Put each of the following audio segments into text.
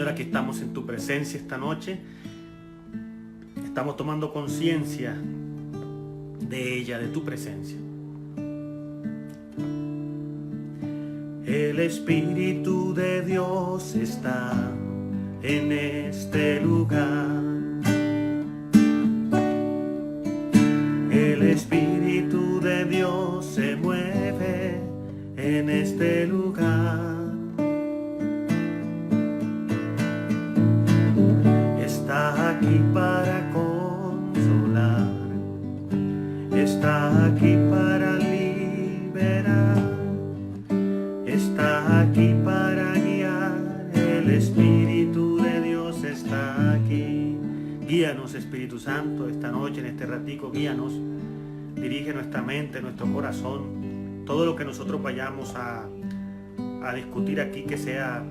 Señor, aquí estamos en tu presencia esta noche. Estamos tomando conciencia de ella, de tu presencia. El Espíritu de Dios está en este lugar. El Espíritu de Dios se mueve en este lugar. Está aquí para consolar, está aquí para liberar, está aquí para guiar. El Espíritu de Dios está aquí. Guíanos, Espíritu Santo, esta noche, en este ratico, guíanos. Dirige nuestra mente, nuestro corazón. Todo lo que nosotros vayamos a discutir aquí, que sea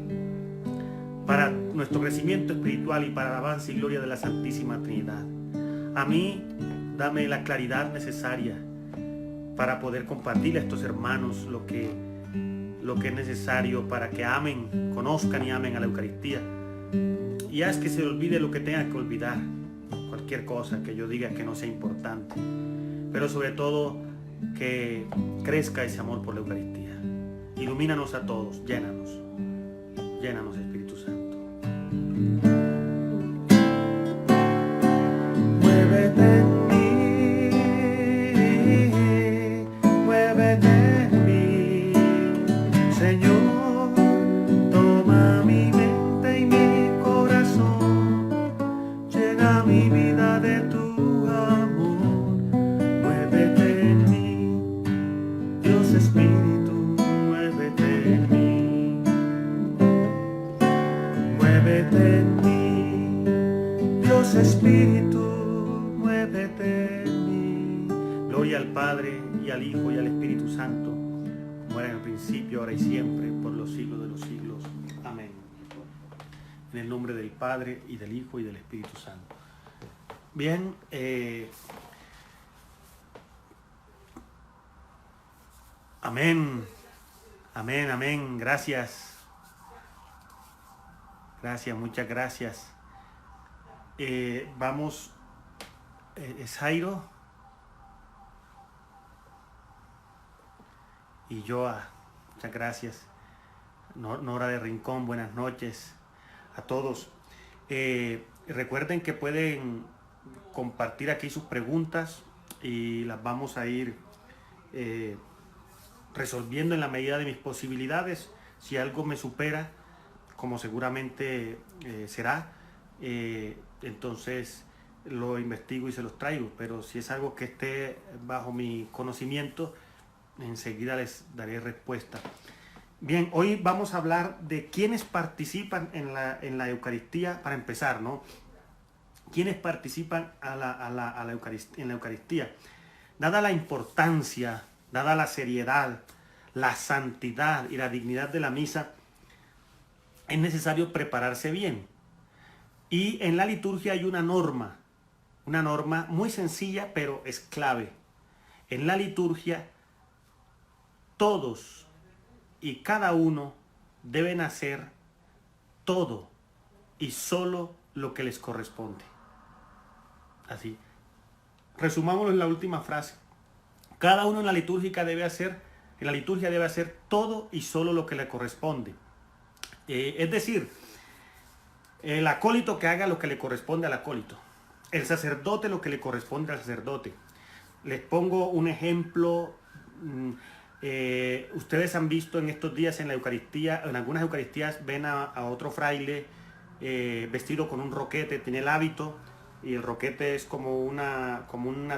para nuestro crecimiento espiritual y para la alabanza y gloria de la Santísima Trinidad. A mí, dame la claridad necesaria para poder compartir a estos hermanos lo que es necesario para que amen, conozcan y amen a la Eucaristía. Y haz que se olvide lo que tenga que olvidar, cualquier cosa que yo diga que no sea importante, pero sobre todo que crezca ese amor por la Eucaristía. Ilumínanos a todos, llénanos, Espíritu Santo. Muévete en mí, muévete en mí, Señor, toma mi mente y mi corazón, llena mi vida de tu amor. Muévete en mí, Dios Espíritu, muévete en mí. Muévete en mí, Dios Espíritu, muévete en mí. Gloria al Padre, y al Hijo, y al Espíritu Santo, como era en el principio, ahora y siempre, por los siglos de los siglos. Amén. En el nombre del Padre, y del Hijo, y del Espíritu Santo. Bien, amén, amén, amén, gracias. Gracias, muchas gracias. Vamos, es Jairo y Joa, muchas gracias. Nora de Rincón, buenas noches a todos. Recuerden que pueden compartir aquí sus preguntas y las vamos a ir resolviendo en la medida de mis posibilidades. Si algo me supera, como seguramente será, entonces lo investigo y se los traigo, pero si es algo que esté bajo mi conocimiento, enseguida les daré respuesta. Bien, hoy vamos a hablar de quiénes participan en la Eucaristía, para empezar, ¿no? ¿Quiénes participan en la Eucaristía? Dada la importancia, dada la seriedad, la santidad y la dignidad de la misa, es necesario prepararse bien. Y en la liturgia hay una norma muy sencilla, pero es clave. En la liturgia, todos y cada uno deben hacer todo y solo lo que les corresponde. Así. Resumámoslo en la última frase. Cada uno en la liturgia debe hacer todo y solo lo que le corresponde. Es decir, el acólito que haga lo que le corresponde al acólito, el sacerdote lo que le corresponde al sacerdote. Les pongo un ejemplo. Ustedes han visto en estos días en la Eucaristía, en algunas Eucaristías ven a otro fraile vestido con un roquete, tiene el hábito, y el roquete es como una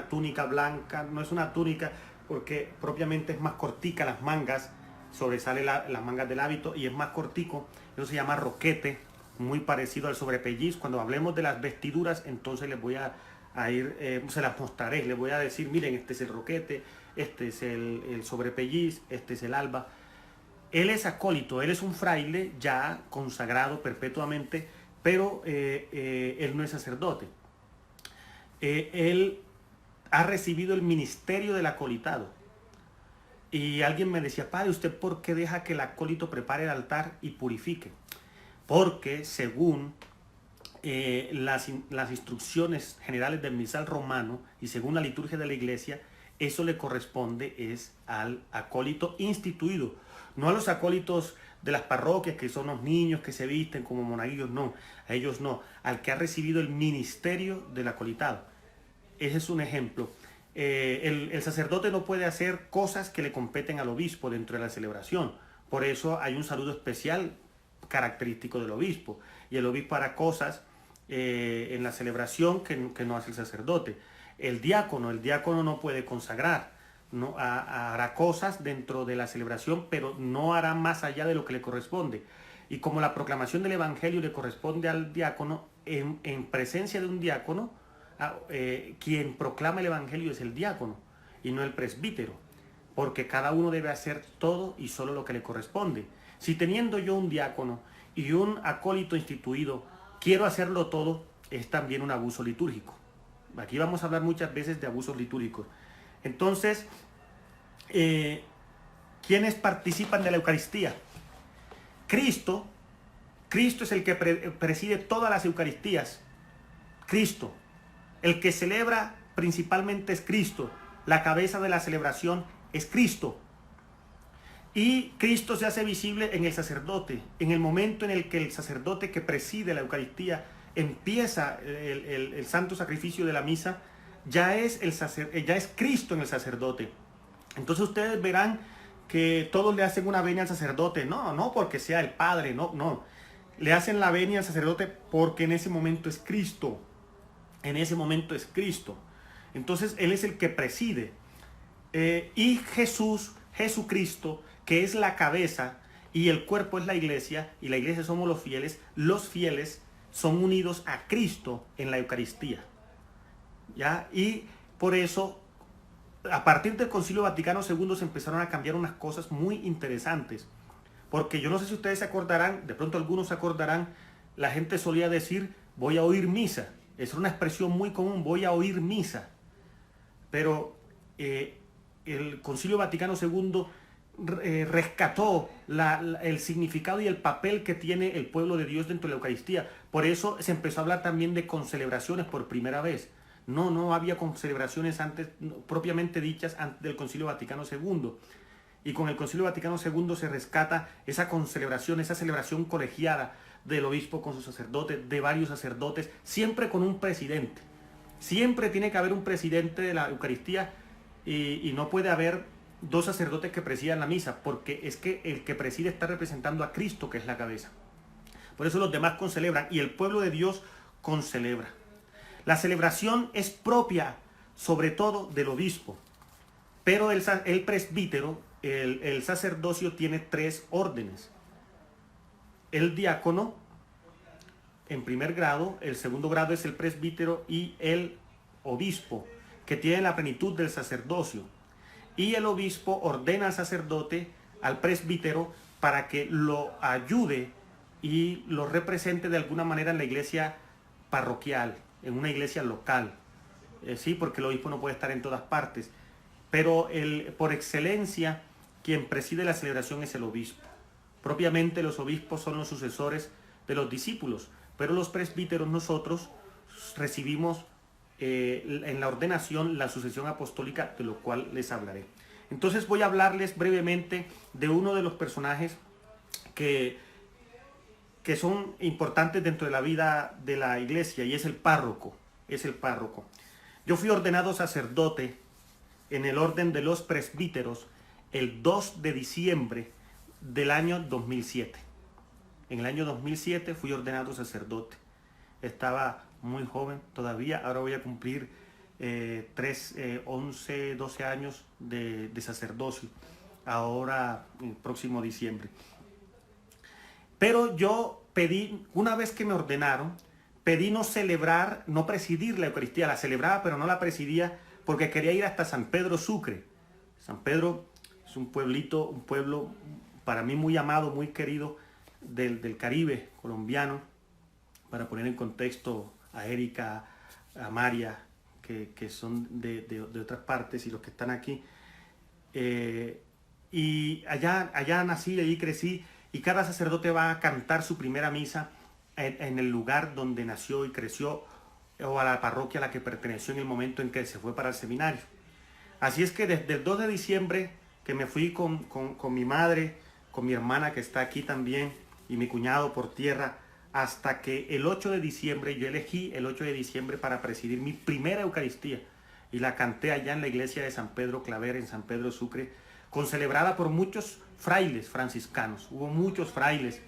túnica blanca. No es una túnica porque propiamente es más cortica las mangas, sobresale las mangas del hábito y es más cortico. Eso se llama roquete, muy parecido al sobrepelliz. Cuando hablemos de las vestiduras, entonces les voy a ir, se las mostraré, les voy a decir, miren, este es el roquete, este es el sobrepelliz, este es el alba. Él es acólito, él es un fraile ya consagrado perpetuamente, pero él no es sacerdote. Él ha recibido el ministerio del acolitado. Y alguien me decía, padre, ¿usted por qué deja que el acólito prepare el altar y purifique? porque según las instrucciones generales del misal romano y según la liturgia de la iglesia, eso le corresponde es al acólito instituido, no a los acólitos de las parroquias, que son los niños que se visten como monaguillos, no, a ellos no, al que ha recibido el ministerio del acolitado. Ese es un ejemplo. El sacerdote no puede hacer cosas que le competen al obispo dentro de la celebración. Por eso hay un saludo especial característico del obispo. Y el obispo hará cosas en la celebración que no hace el sacerdote. El diácono no puede consagrar, no hará cosas dentro de la celebración, pero no hará más allá de lo que le corresponde. Y como la proclamación del evangelio le corresponde al diácono, en presencia de un diácono, quien proclama el evangelio es el diácono y no el presbítero, porque cada uno debe hacer todo y solo lo que le corresponde. Si teniendo yo un diácono y un acólito instituido, quiero hacerlo todo, es también un abuso litúrgico. Aquí vamos a hablar muchas veces de abusos litúrgicos. Entonces, ¿quiénes participan de la Eucaristía? Cristo es el que preside todas las Eucaristías. Cristo. El que celebra principalmente es Cristo. La cabeza de la celebración es Cristo. Y Cristo se hace visible en el sacerdote. En el momento en el que el sacerdote que preside la Eucaristía empieza el santo sacrificio de la misa, ya es Cristo en el sacerdote. Entonces ustedes verán que todos le hacen una venia al sacerdote. No porque sea el Padre, no. Le hacen la venia al sacerdote porque en ese momento es Cristo. En ese momento es Cristo. Entonces Él es el que preside. Y Jesucristo, que es la cabeza y el cuerpo es la iglesia, y la iglesia somos los fieles son unidos a Cristo en la Eucaristía. ¿Ya? Y por eso, a partir del Concilio Vaticano II se empezaron a cambiar unas cosas muy interesantes. Porque yo no sé si ustedes se acordarán, de pronto algunos se acordarán, la gente solía decir, voy a oír misa. Es una expresión muy común, voy a oír misa. Pero el Concilio Vaticano II rescató el significado y el papel que tiene el pueblo de Dios dentro de la Eucaristía. Por eso se empezó a hablar también de concelebraciones por primera vez. No había concelebraciones antes, propiamente dichas, antes del Concilio Vaticano II. Y con el Concilio Vaticano II se rescata esa concelebración, esa celebración colegiada del obispo con sus sacerdotes, de varios sacerdotes, siempre con un presidente. Siempre tiene que haber un presidente de la Eucaristía y no puede haber dos sacerdotes que presidan la misa, porque es que el que preside está representando a Cristo, que es la cabeza. Por eso los demás concelebran y el pueblo de Dios concelebra. La celebración es propia, sobre todo, del obispo, pero el presbítero, el sacerdocio tiene tres órdenes. El diácono, en primer grado, el segundo grado es el presbítero y el obispo, que tiene la plenitud del sacerdocio. Y el obispo ordena al sacerdote, al presbítero, para que lo ayude y lo represente de alguna manera en la iglesia parroquial, en una iglesia local. Sí, porque el obispo no puede estar en todas partes. Pero por excelencia, quien preside la celebración es el obispo. Propiamente los obispos son los sucesores de los discípulos, pero los presbíteros nosotros recibimos en la ordenación la sucesión apostólica, de lo cual les hablaré. Entonces voy a hablarles brevemente de uno de los personajes que son importantes dentro de la vida de la iglesia, y es el párroco. Yo fui ordenado sacerdote en el orden de los presbíteros el 2 de diciembre del año 2007. En el año 2007 fui ordenado sacerdote. Estaba muy joven todavía, ahora voy a cumplir 11, 12 años de sacerdocio, ahora el próximo diciembre. Pero yo pedí, una vez que me ordenaron, pedí no presidir la Eucaristía. La celebraba, pero no la presidía, porque quería ir hasta San Pedro Sucre. San Pedro es un pueblo para mí muy amado, muy querido del Caribe colombiano. Para poner en contexto a Erika, a María, que son de otras partes, y los que están aquí. Y allá nací, allí crecí, y cada sacerdote va a cantar su primera misa en el lugar donde nació y creció o a la parroquia a la que perteneció en el momento en que se fue para el seminario. Así es que desde el 2 de diciembre que me fui con mi madre, con mi hermana que está aquí también y mi cuñado por tierra, hasta que el 8 de diciembre, yo elegí el 8 de diciembre para presidir mi primera Eucaristía y la canté allá en la iglesia de San Pedro Claver, en San Pedro Sucre, concelebrada por muchos frailes franciscanos. Hubo muchos frailes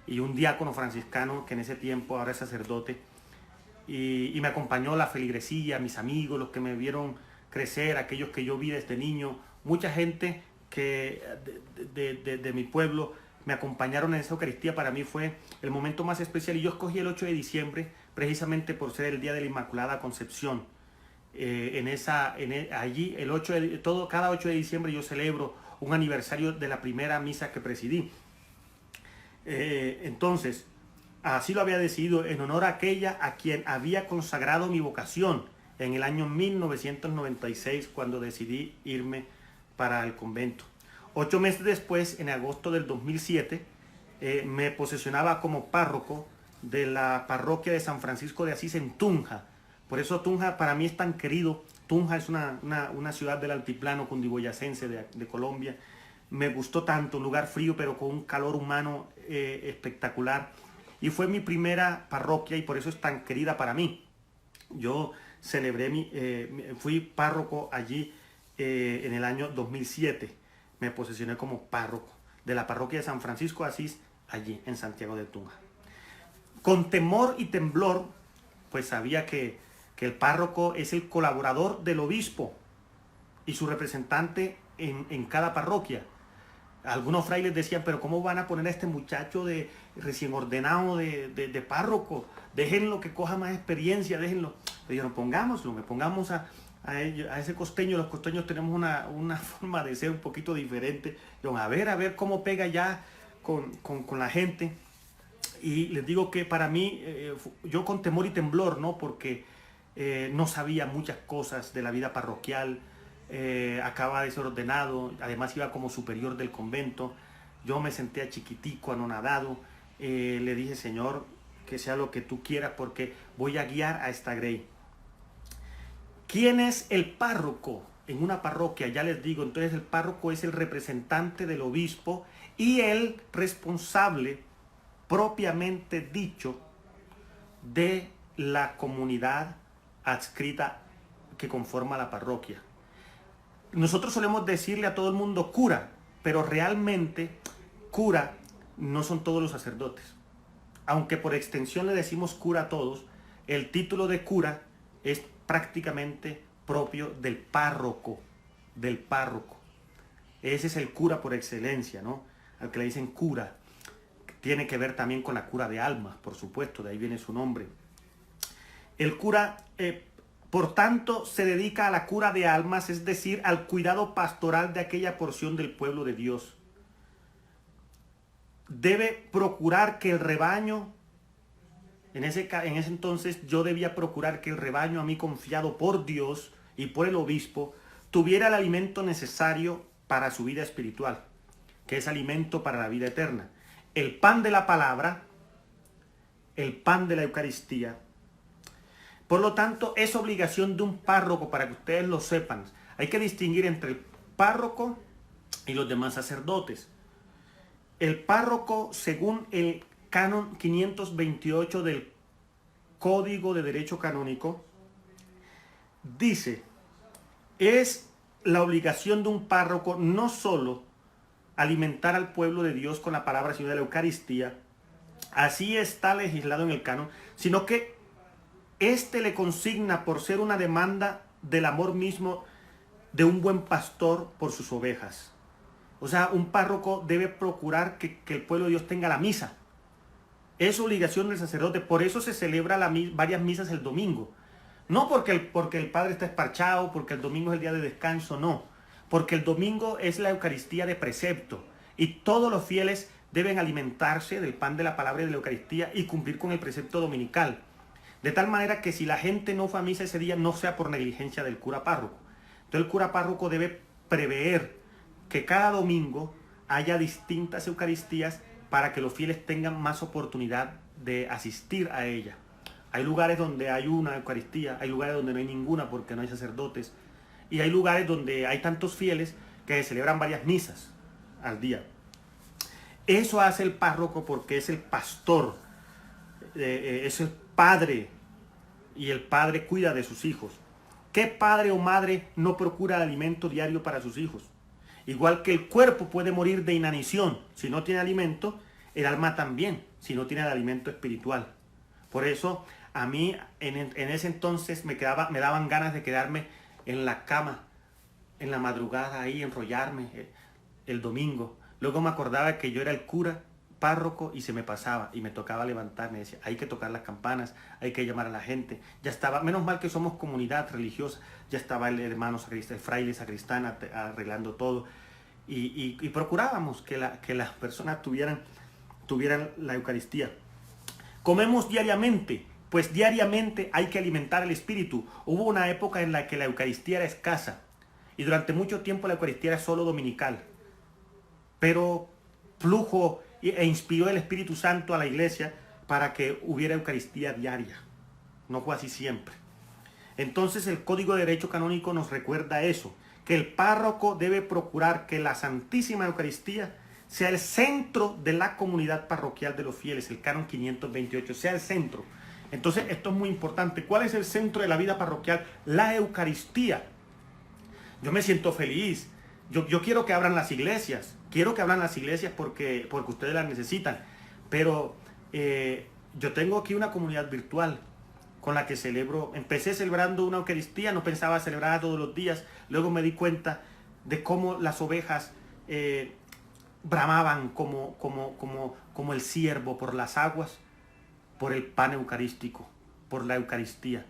y un diácono franciscano que en ese tiempo ahora es sacerdote, y me acompañó la feligresía, mis amigos, los que me vieron crecer, aquellos que yo vi desde niño, mucha gente que de mi pueblo me acompañaron en esa Eucaristía. Para mí fue el momento más especial y yo escogí el 8 de diciembre precisamente por ser el día de la Inmaculada Concepción. Allí el 8 cada 8 de diciembre yo celebro un aniversario de la primera misa que presidí. Entonces, así lo había decidido en honor a aquella a quien había consagrado mi vocación en el año 1996 cuando decidí irme para el convento. 8 meses después, en agosto del 2007, me posesionaba como párroco de la parroquia de San Francisco de Asís en Tunja. Por eso Tunja para mí es tan querido. Tunja es una ciudad del altiplano cundiboyacense de Colombia. Me gustó tanto, un lugar frío pero con un calor humano espectacular. Y fue mi primera parroquia y por eso es tan querida para mí. Yo fui párroco allí en el año 2007. Me posesioné como párroco de la parroquia de San Francisco de Asís, allí en Santiago de Tunja. Con temor y temblor, pues sabía que el párroco es el colaborador del obispo y su representante en cada parroquia. Algunos frailes decían, pero ¿cómo van a poner a este muchacho de recién ordenado de párroco? Déjenlo que coja más experiencia, déjenlo. Le dijeron, pongamos a ese costeño. Los costeños tenemos una forma de ser un poquito diferente. Dijeron, a ver cómo pega ya con la gente. Y les digo que para mí, yo con temor y temblor, ¿no? Porque no sabía muchas cosas de la vida parroquial. Acaba de ser ordenado, además iba como superior del convento. Yo me sentía chiquitico, anonadado. Le dije, Señor, que sea lo que tú quieras porque voy a guiar a esta grey. ¿Quién es el párroco en una parroquia? Ya les digo, entonces el párroco es el representante del obispo y el responsable propiamente dicho de la comunidad adscrita que conforma la parroquia. Nosotros solemos decirle a todo el mundo cura, pero realmente cura no son todos los sacerdotes. Aunque por extensión le decimos cura a todos, el título de cura es prácticamente propio del párroco, Ese es el cura por excelencia, ¿no? Al que le dicen cura. Tiene que ver también con la cura de almas, por supuesto, de ahí viene su nombre. El cura, por tanto, se dedica a la cura de almas, es decir, al cuidado pastoral de aquella porción del pueblo de Dios. Debe procurar que el rebaño, en ese entonces yo debía procurar que el rebaño a mí confiado por Dios y por el obispo tuviera el alimento necesario para su vida espiritual, que es alimento para la vida eterna. El pan de la palabra, el pan de la Eucaristía. Por lo tanto, es obligación de un párroco, para que ustedes lo sepan. Hay que distinguir entre el párroco y los demás sacerdotes. El párroco, según el canon 528 del Código de Derecho Canónico, dice, es la obligación de un párroco no solo alimentar al pueblo de Dios con la palabra, sino de la Eucaristía, así está legislado en el canon, sino que este le consigna por ser una demanda del amor mismo de un buen pastor por sus ovejas. O sea, un párroco debe procurar que el pueblo de Dios tenga la misa. Es obligación del sacerdote, por eso se celebra varias misas el domingo. No porque el padre está esparchado, porque el domingo es el día de descanso, no. Porque el domingo es la Eucaristía de precepto y todos los fieles deben alimentarse del pan de la palabra y de la Eucaristía y cumplir con el precepto dominical. De tal manera que si la gente no fue a misa ese día, no sea por negligencia del cura párroco. Entonces el cura párroco debe prever que cada domingo haya distintas Eucaristías para que los fieles tengan más oportunidad de asistir a ella. Hay lugares donde hay una Eucaristía, hay lugares donde no hay ninguna porque no hay sacerdotes, y hay lugares donde hay tantos fieles que se celebran varias misas al día. Eso hace el párroco porque es el pastor, es el padre, y el padre cuida de sus hijos. ¿Qué padre o madre no procura alimento diario para sus hijos? Igual que el cuerpo puede morir de inanición si no tiene alimento, el alma también, si no tiene el alimento espiritual. Por eso a mí en ese entonces me daban ganas de quedarme en la cama, en la madrugada ahí, enrollarme el domingo. Luego me acordaba que yo era el cura, párroco, y se me pasaba y me tocaba levantarme. Decía, hay que tocar las campanas, hay que llamar a la gente. Ya estaba, menos mal que somos comunidad religiosa, ya estaba el hermano sacristán, el fraile sacristán arreglando todo, y procurábamos que las personas tuvieran la Eucaristía. Comemos diariamente, pues diariamente hay que alimentar el espíritu. Hubo una época en la que la Eucaristía era escasa, y durante mucho tiempo la Eucaristía era solo dominical, pero flujo e inspiró el Espíritu Santo a la iglesia para que hubiera Eucaristía diaria. No fue así siempre. Entonces el Código de Derecho Canónico nos recuerda eso, que el párroco debe procurar que la Santísima Eucaristía sea el centro de la comunidad parroquial de los fieles, el Canon 528, sea el centro. Entonces esto es muy importante. ¿Cuál es el centro de la vida parroquial? La Eucaristía. Yo me siento feliz. Yo quiero que abran las iglesias. Quiero que abran las iglesias porque ustedes las necesitan. Pero yo tengo aquí una comunidad virtual con la que celebro. Empecé celebrando una Eucaristía, no pensaba celebrar todos los días. Luego me di cuenta de cómo las ovejas bramaban como el ciervo por las aguas, por el pan eucarístico, por la Eucaristía.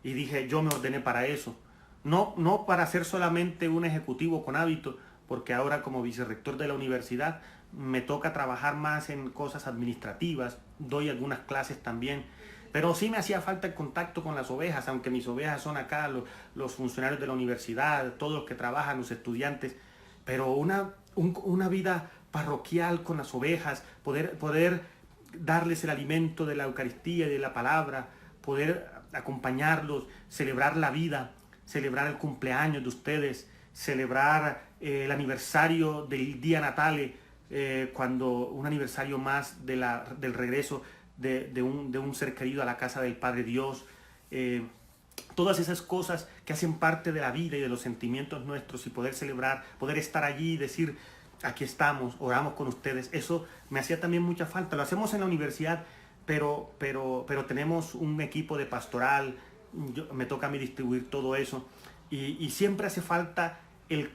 Y dije, yo me ordené para eso. No para ser solamente un ejecutivo con hábito, porque ahora como vicerrector de la universidad me toca trabajar más en cosas administrativas, doy algunas clases también, pero sí me hacía falta el contacto con las ovejas, aunque mis ovejas son acá los funcionarios de la universidad, todos los que trabajan, los estudiantes, pero una vida parroquial con las ovejas, poder darles el alimento de la Eucaristía y de la palabra, poder acompañarlos, celebrar la vida, celebrar el cumpleaños de ustedes, celebrar el aniversario del día natale, cuando un aniversario más del regreso de un ser querido a la casa del Padre Dios, todas esas cosas que hacen parte de la vida y de los sentimientos nuestros, y poder celebrar, poder estar allí y decir, aquí estamos, oramos con ustedes, eso me hacía también mucha falta. Lo hacemos en la universidad, pero tenemos un equipo de pastoral, me toca a mí distribuir todo eso, y siempre hace falta el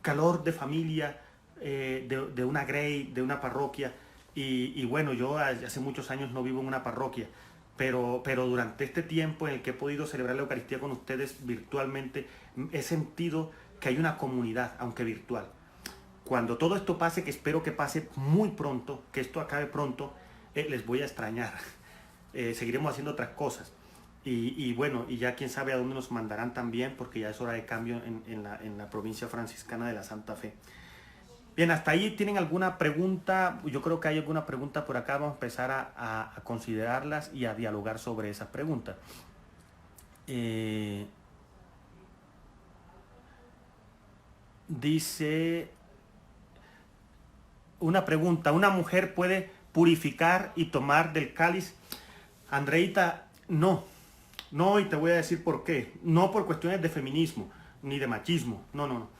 calor de familia, de una grey, de una parroquia, y bueno, yo hace muchos años no vivo en una parroquia, pero durante este tiempo en el que he podido celebrar la Eucaristía con ustedes virtualmente, he sentido que hay una comunidad, aunque virtual. Cuando todo esto pase, que espero que pase muy pronto, que esto acabe pronto, les voy a extrañar. Seguiremos haciendo otras cosas. Y bueno, y ya quién sabe a dónde nos mandarán también, porque ya es hora de cambio en la provincia franciscana de la Santa Fe. Bien, hasta ahí. ¿Tienen alguna pregunta? Yo creo que hay alguna pregunta por acá. Vamos a empezar a considerarlas y a dialogar sobre esas preguntas. Dice una pregunta: ¿una mujer puede purificar y tomar del cáliz? Andreita, no, y te voy a decir por qué. No por cuestiones de feminismo ni de machismo, no.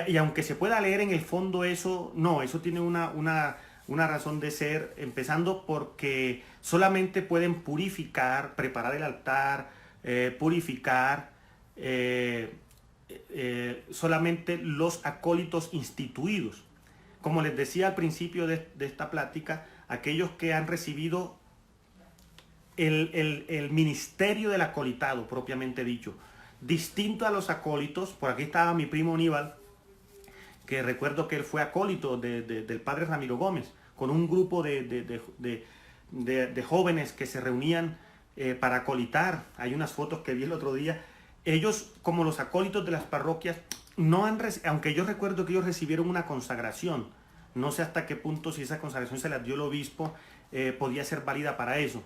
Y aunque se pueda leer en el fondo eso, no, eso tiene una razón de ser, empezando porque solamente pueden purificar, preparar el altar, purificar solamente los acólitos instituidos. Como les decía al principio de esta plática, aquellos que han recibido el ministerio del acolitado, propiamente dicho, distinto a los acólitos. Por aquí estaba mi primo Aníbal, que recuerdo que él fue acólito del padre Ramiro Gómez, con un grupo de jóvenes que se reunían para acolitar. Hay unas fotos que vi el otro día. Ellos, como los acólitos de las parroquias, aunque yo recuerdo que ellos recibieron una consagración, No sé hasta qué punto, si esa consagración se la dio el obispo, podía ser válida para eso.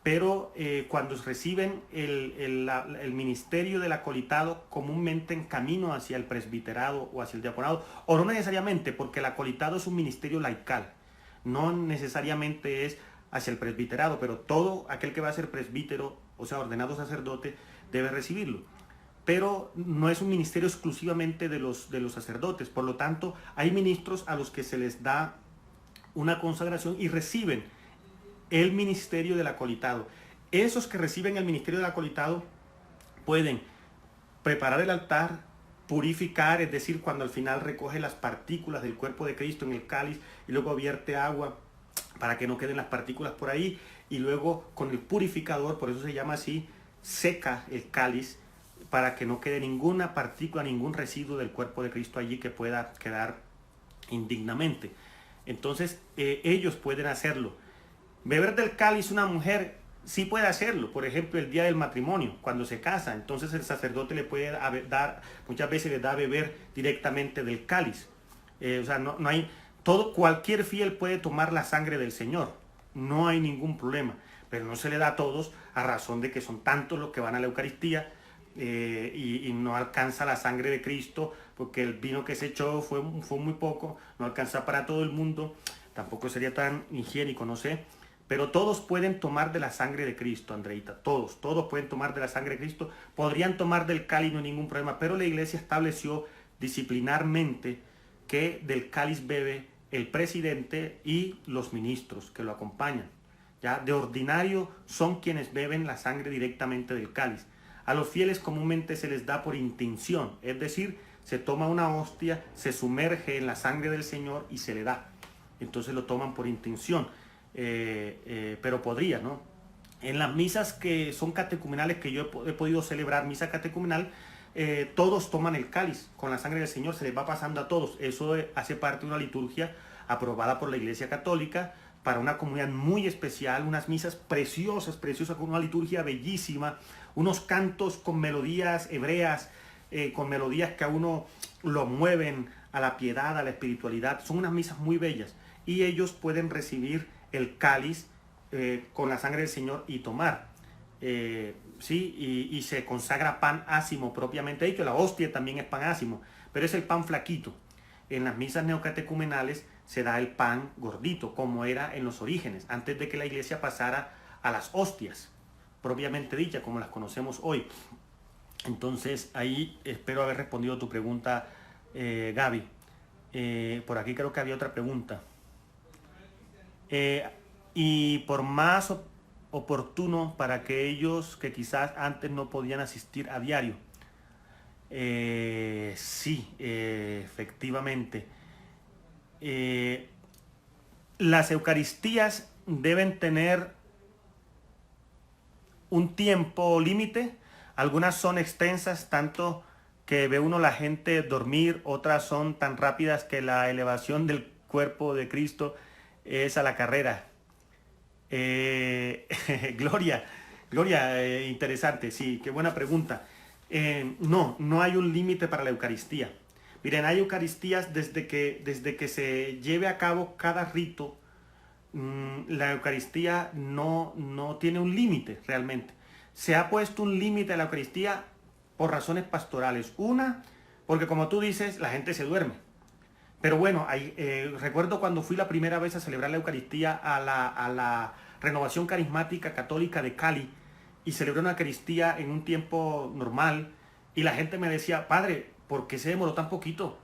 Pero cuando reciben el ministerio del acolitado, comúnmente en camino hacia el presbiterado o hacia el diaconado, o no necesariamente, porque el acolitado es un ministerio laical, no necesariamente es hacia el presbiterado, pero todo aquel que va a ser presbítero, o sea, ordenado sacerdote, debe recibirlo. Pero no es un ministerio exclusivamente de los sacerdotes, por lo tanto, hay ministros a los que se les da una consagración y reciben el ministerio del acolitado. Esos que reciben el ministerio del acolitado pueden preparar el altar, purificar, es decir, cuando al final recoge las partículas del cuerpo de Cristo en el cáliz y luego vierte agua para que no queden las partículas por ahí, y luego con el purificador, por eso se llama así, seca el cáliz para que no quede ninguna partícula, ningún residuo del cuerpo de Cristo allí que pueda quedar indignamente. Entonces ellos pueden hacerlo. Beber del cáliz una mujer sí puede hacerlo, por ejemplo el día del matrimonio, cuando se casa, entonces el sacerdote le puede dar, muchas veces le da a beber directamente del cáliz. O sea, no hay, cualquier fiel puede tomar la sangre del Señor, no hay ningún problema, pero no se le da a todos a razón de que son tantos los que van a la Eucaristía y no alcanza la sangre de Cristo, porque el vino que se echó fue muy poco, no alcanza para todo el mundo, tampoco sería tan higiénico, no sé. Pero todos pueden tomar de la sangre de Cristo, Andreita, todos pueden tomar de la sangre de Cristo, podrían tomar del cáliz, no hay ningún problema, pero la iglesia estableció disciplinarmente que del cáliz bebe el presidente y los ministros que lo acompañan. Ya de ordinario son quienes beben la sangre directamente del cáliz. A los fieles comúnmente se les da por intinción, es decir, se toma una hostia, se sumerge en la sangre del Señor y se le da. Entonces lo toman por intinción. Pero podría, ¿no? En las misas que son catecumenales, que yo he podido celebrar, misa catecumenal, todos toman el cáliz con la sangre del Señor, se les va pasando a todos. Eso hace parte de una liturgia aprobada por la Iglesia Católica para una comunidad muy especial, unas misas preciosas, con una liturgia bellísima, unos cantos con melodías hebreas, con melodías que a uno lo mueven a la piedad, a la espiritualidad. Son unas misas muy bellas y ellos pueden recibir el cáliz con la sangre del Señor y tomar. ¿Sí? Y se consagra pan ácimo propiamente dicho. La hostia también es pan ácimo, pero es el pan flaquito. En las misas neocatecumenales se da el pan gordito, como era en los orígenes, antes de que la iglesia pasara a las hostias, propiamente dichas, como las conocemos hoy. Entonces, ahí espero haber respondido a tu pregunta, Gaby. Por aquí creo que había otra pregunta. Y por más oportuno para aquellos que quizás antes no podían asistir a diario. Sí, efectivamente. Las Eucaristías deben tener un tiempo límite. Algunas son extensas, tanto que ve uno la gente dormir, otras son tan rápidas que la elevación del cuerpo de Cristo es a la carrera. Gloria, interesante, sí, qué buena pregunta. No hay un límite para la Eucaristía. Miren, hay Eucaristías desde que se lleve a cabo cada rito. La Eucaristía no tiene un límite realmente. Se ha puesto un límite a la Eucaristía por razones pastorales. Una, porque como tú dices, la gente se duerme. Pero bueno, recuerdo cuando fui la primera vez a celebrar la Eucaristía a la Renovación Carismática Católica de Cali, y celebré una Eucaristía en un tiempo normal, y la gente me decía: padre, ¿por qué se demoró tan poquito?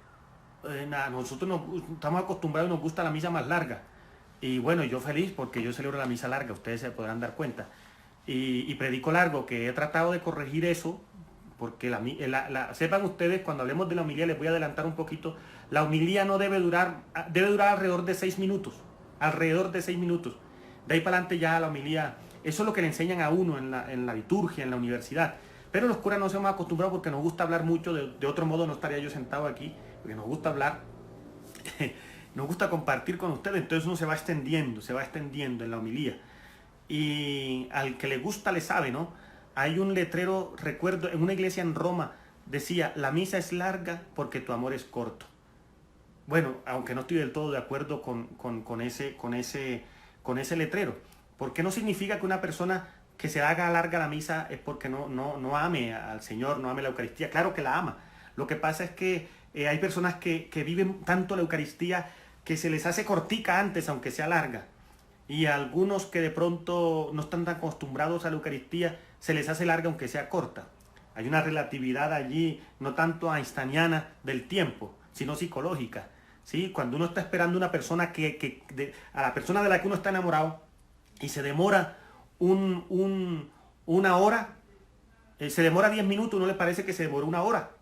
Nosotros estamos acostumbrados y nos gusta la misa más larga. Y bueno, yo feliz porque yo celebro la misa larga, ustedes se podrán dar cuenta. Y predico largo, que he tratado de corregir eso, porque sepan ustedes, cuando hablemos de la homilía, les voy a adelantar un poquito, la homilía no debe durar alrededor de 6 minutos, De ahí para adelante ya la homilía, eso es lo que le enseñan a uno en la liturgia, en la universidad. Pero los curas no se hemos acostumbrado porque nos gusta hablar mucho, de otro modo no estaría yo sentado aquí, porque nos gusta hablar, nos gusta compartir con ustedes, entonces uno se va extendiendo en la homilía. Y al que le gusta le sabe, ¿no? Hay un letrero, recuerdo, en una iglesia en Roma, decía: la misa es larga porque tu amor es corto. bueno, aunque no estoy del todo de acuerdo con ese letrero, porque no significa que una persona que se haga larga la misa es porque no ame al Señor, no ame la Eucaristía. Claro que la ama. Lo que pasa es que hay personas que viven tanto la Eucaristía que se les hace cortica antes, aunque sea larga. Y a algunos que de pronto no están tan acostumbrados a la Eucaristía, se les hace larga aunque sea corta. Hay una relatividad allí, no tanto einsteiniana del tiempo, sino psicológica. ¿Sí? Cuando uno está esperando una persona a la persona de la que uno está enamorado y se demora una hora, se demora 10 minutos, uno le parece que se demoró una hora.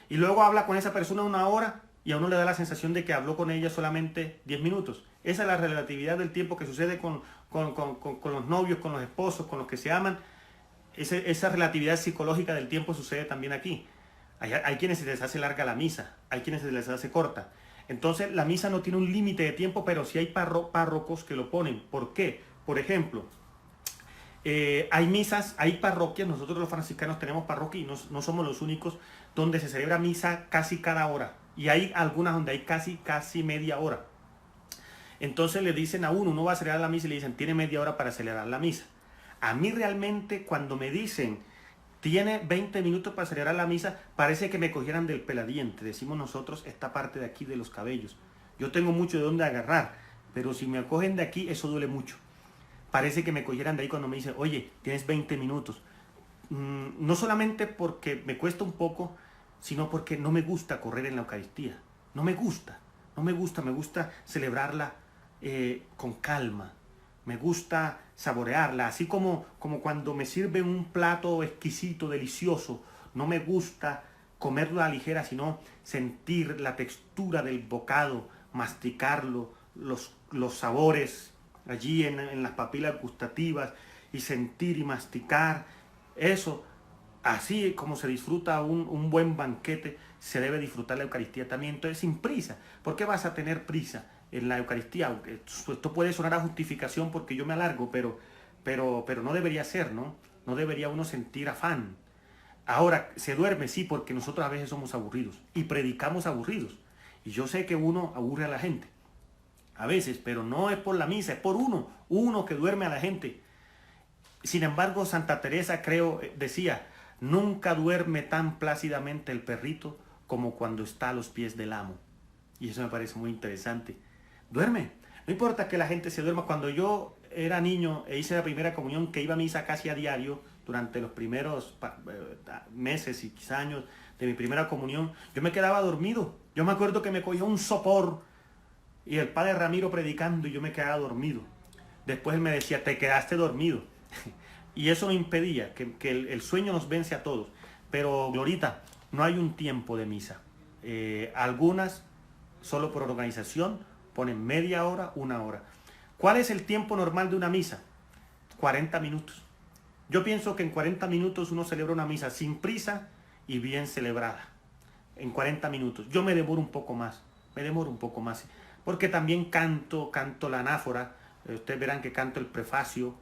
Y luego habla con esa persona una hora y a uno le da la sensación de que habló con ella solamente 10 minutos. Esa es la relatividad del tiempo que sucede con los novios, con los esposos, con los que se aman. Esa relatividad psicológica del tiempo sucede también aquí. Hay quienes se les hace larga la misa, hay quienes se les hace corta. Entonces la misa no tiene un límite de tiempo, pero sí hay párrocos que lo ponen. ¿Por qué? Por ejemplo, hay misas, hay parroquias, nosotros los franciscanos tenemos parroquia y no somos los únicos, donde se celebra misa casi cada hora. Y hay algunas donde hay casi media hora. Entonces le dicen a uno va a celebrar la misa y le dicen, tiene media hora para celebrar la misa. A mí realmente cuando me dicen, tiene 20 minutos para celebrar la misa, parece que me cogieran del peladiente, decimos nosotros, esta parte de aquí de los cabellos. Yo tengo mucho de dónde agarrar, pero si me cogen de aquí, eso duele mucho. Parece que me cogieran de ahí cuando me dicen, oye, tienes 20 minutos. No solamente porque me cuesta un poco, sino porque no me gusta correr en la Eucaristía. No me gusta, me gusta celebrarla con calma. Me gusta saborearla, así como cuando me sirven un plato exquisito, delicioso. No me gusta comerlo a la ligera, sino sentir la textura del bocado, masticarlo, los sabores allí en las papilas gustativas y sentir y masticar. Eso, así como se disfruta un buen banquete, se debe disfrutar la Eucaristía también. Entonces, sin prisa. ¿Por qué vas a tener prisa en la Eucaristía? Esto puede sonar a justificación porque yo me alargo, pero no debería ser, ¿no? No debería uno sentir afán. Ahora, se duerme, sí, porque nosotros a veces somos aburridos y predicamos aburridos. Y yo sé que uno aburre a la gente, a veces, pero no es por la misa, es por uno que duerme a la gente. Sin embargo, Santa Teresa, creo, decía, nunca duerme tan plácidamente el perrito como cuando está a los pies del amo. Y eso me parece muy interesante. Duerme. No importa que la gente se duerma. Cuando yo era niño e hice la primera comunión, que iba a misa casi a diario, durante los primeros meses y quizás años de mi primera comunión, yo me quedaba dormido. Yo me acuerdo que me cogía un sopor y el padre Ramiro predicando y yo me quedaba dormido. Después él me decía, te quedaste dormido. Y eso no impedía que el sueño nos vence a todos. Pero, Glorita, no hay un tiempo de misa. Algunas, solo por organización, ponen media hora, una hora. ¿Cuál es el tiempo normal de una misa? 40 minutos. Yo pienso que en 40 minutos uno celebra una misa sin prisa y bien celebrada. En 40 minutos. Yo me demoro un poco más. Porque también canto la anáfora. Ustedes verán que canto el prefacio.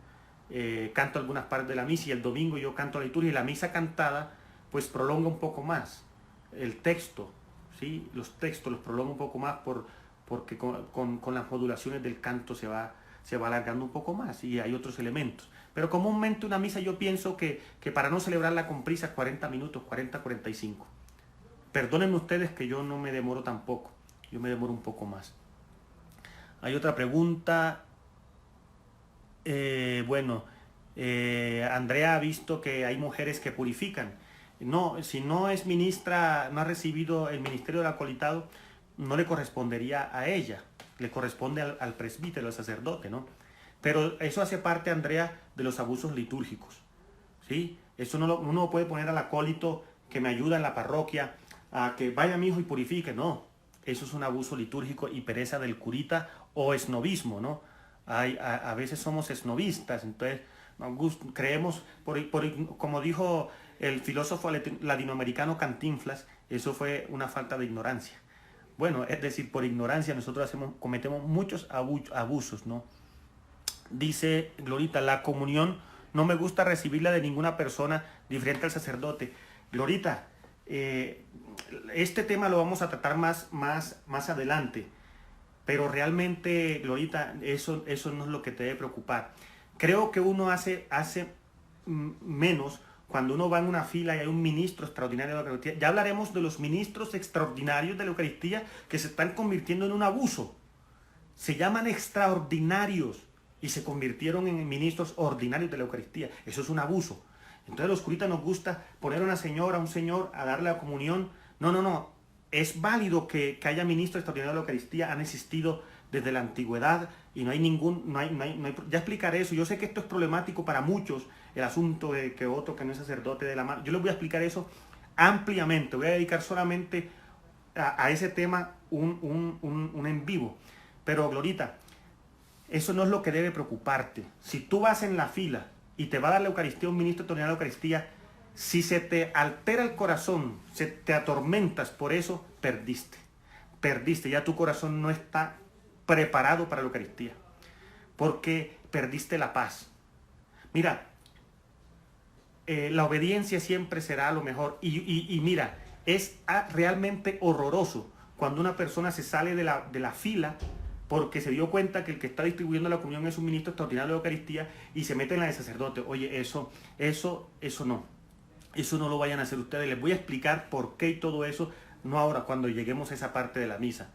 Canto algunas partes de la misa y el domingo yo canto la liturgia y la misa cantada pues prolonga un poco más el texto, ¿sí? Los textos los prolonga un poco más porque con las modulaciones del canto se va alargando un poco más y hay otros elementos. Pero comúnmente una misa yo pienso que para no celebrarla con prisa 40 minutos, 40, 45. Perdónenme ustedes que yo no me demoro tampoco, yo me demoro un poco más. Hay otra pregunta. Andrea ha visto que hay mujeres que purifican. No, si no es ministra, no ha recibido el ministerio del acolitado, no le correspondería a ella, le corresponde al presbítero, al sacerdote, ¿no? Pero eso hace parte, Andrea, de los abusos litúrgicos, ¿sí? Eso uno no puede poner al acólito que me ayuda en la parroquia a que vaya mi hijo y purifique, no. Eso es un abuso litúrgico y pereza del curita o esnovismo, ¿no? A veces somos esnovistas, entonces creemos, como dijo el filósofo latinoamericano Cantinflas, eso fue una falta de ignorancia. Bueno, es decir, por ignorancia nosotros cometemos muchos abusos, ¿no? Dice Glorita, la comunión no me gusta recibirla de ninguna persona diferente al sacerdote. Glorita, Este tema lo vamos a tratar más adelante, pero realmente, Glorita, eso no es lo que te debe preocupar. Creo que uno hace menos cuando uno va en una fila y hay un ministro extraordinario de la Eucaristía. Ya hablaremos de los ministros extraordinarios de la Eucaristía que se están convirtiendo en un abuso. Se llaman extraordinarios y se convirtieron en ministros ordinarios de la Eucaristía. Eso es un abuso. Entonces a los curitas nos gusta poner a una señora, a un señor a darle la comunión. No. Es válido que haya ministros extraordinarios de la Eucaristía. Han existido desde la antigüedad y no hay ningún... ya explicaré eso. Yo sé que esto es problemático para muchos, el asunto de que otro que no es sacerdote de la mano. Yo les voy a explicar eso ampliamente. Voy a dedicar solamente a ese tema un en vivo. Pero, Glorita, eso no es lo que debe preocuparte. Si tú vas en la fila y te va a dar la Eucaristía un ministro extraordinario de la Eucaristía, si se te altera el corazón, se te atormentas por eso, perdiste. Perdiste, ya tu corazón no está preparado para la Eucaristía, porque perdiste la paz. Mira, la obediencia siempre será lo mejor. Y mira, es realmente horroroso cuando una persona se sale de la fila porque se dio cuenta que el que está distribuyendo la comunión es un ministro extraordinario de la Eucaristía y se mete en la de sacerdote. Oye, eso no. Eso no lo vayan a hacer ustedes. Les voy a explicar por qué y todo eso, no ahora, cuando lleguemos a esa parte de la misa.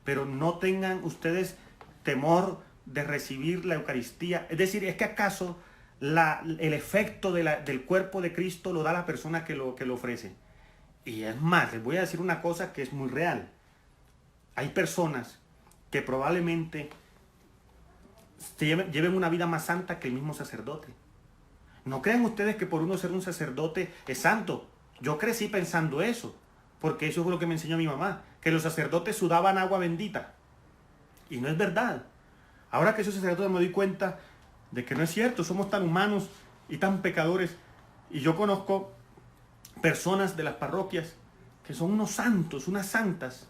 Pero no tengan ustedes temor de recibir la Eucaristía. Es decir, ¿es que acaso el efecto del cuerpo de Cristo lo da la persona que lo ofrece? Y es más, les voy a decir una cosa que es muy real. Hay personas que probablemente lleven una vida más santa que el mismo sacerdote. No crean ustedes que por uno ser un sacerdote es santo. Yo crecí pensando eso, porque eso es lo que me enseñó mi mamá, que los sacerdotes sudaban agua bendita. Y no es verdad. Ahora que soy sacerdote me doy cuenta de que no es cierto. Somos tan humanos y tan pecadores. Y yo conozco personas de las parroquias que son unos santos, unas santas.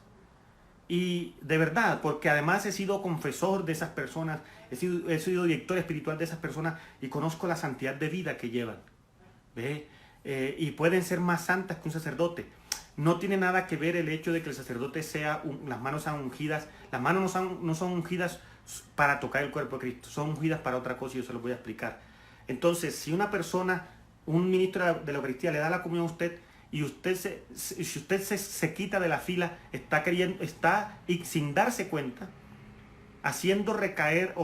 Y de verdad, porque además he sido confesor de esas personas, he sido director espiritual de esas personas y conozco la santidad de vida que llevan. ¿Ve? Y pueden ser más santas que un sacerdote. No tiene nada que ver el hecho de que el sacerdote las manos sean ungidas. Las manos no son ungidas para tocar el cuerpo de Cristo, son ungidas para otra cosa y yo se lo voy a explicar. Entonces, si una persona, un ministro de la Eucaristía le da la comunión a usted, y si usted se quita de la fila, está y sin darse cuenta, haciendo recaer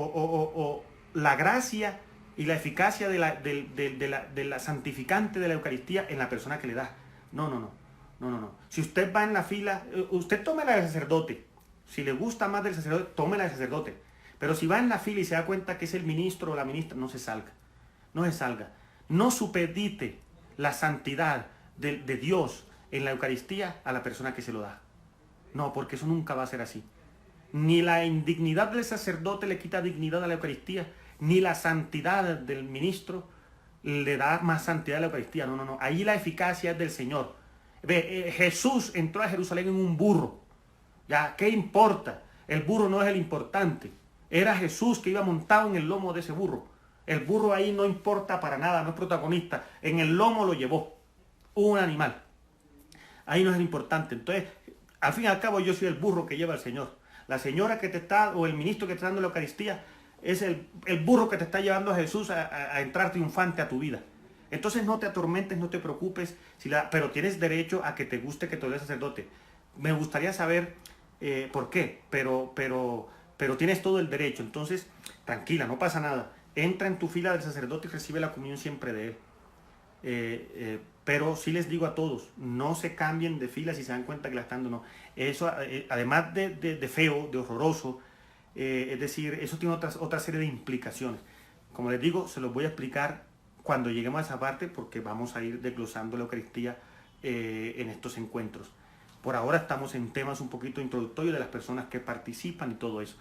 la gracia y la eficacia de la santificante de la Eucaristía en la persona que le da. No. Si usted va en la fila, usted tome la del sacerdote. Si le gusta más del sacerdote, tome la del sacerdote. Pero si va en la fila y se da cuenta que es el ministro o la ministra, no se salga. No supedite la santidad de Dios en la Eucaristía a la persona que se lo da. No, porque eso nunca va a ser así. Ni la indignidad del sacerdote le quita dignidad a la Eucaristía, ni la santidad del ministro le da más santidad a la Eucaristía. No. Ahí la eficacia es del Señor. Jesús entró a Jerusalén en un burro. ¿Ya? ¿Qué importa? El burro no es el importante. Era Jesús que iba montado en el lomo de ese burro. El burro ahí no importa para nada, no es protagonista. En el lomo lo llevó un animal. Ahí no es lo importante. Entonces, al fin y al cabo, yo soy el burro que lleva el Señor. La señora que te está, o el ministro que te está dando la Eucaristía, es el burro que te está llevando a Jesús a entrar triunfante a tu vida. Entonces no te atormentes, no te preocupes, pero tienes derecho a que te guste que te lo dé sacerdote. Me gustaría saber por qué, pero tienes todo el derecho. Entonces, tranquila, no pasa nada. Entra en tu fila del sacerdote y recibe la comunión siempre de él. Pero sí les digo a todos, no se cambien de fila si se dan cuenta que la están dando. No. Eso, además de feo, de horroroso, es decir, eso tiene otra serie de implicaciones. Como les digo, se los voy a explicar cuando lleguemos a esa parte, porque vamos a ir desglosando la Eucaristía en estos encuentros. Por ahora estamos en temas un poquito introductorios de las personas que participan y todo eso.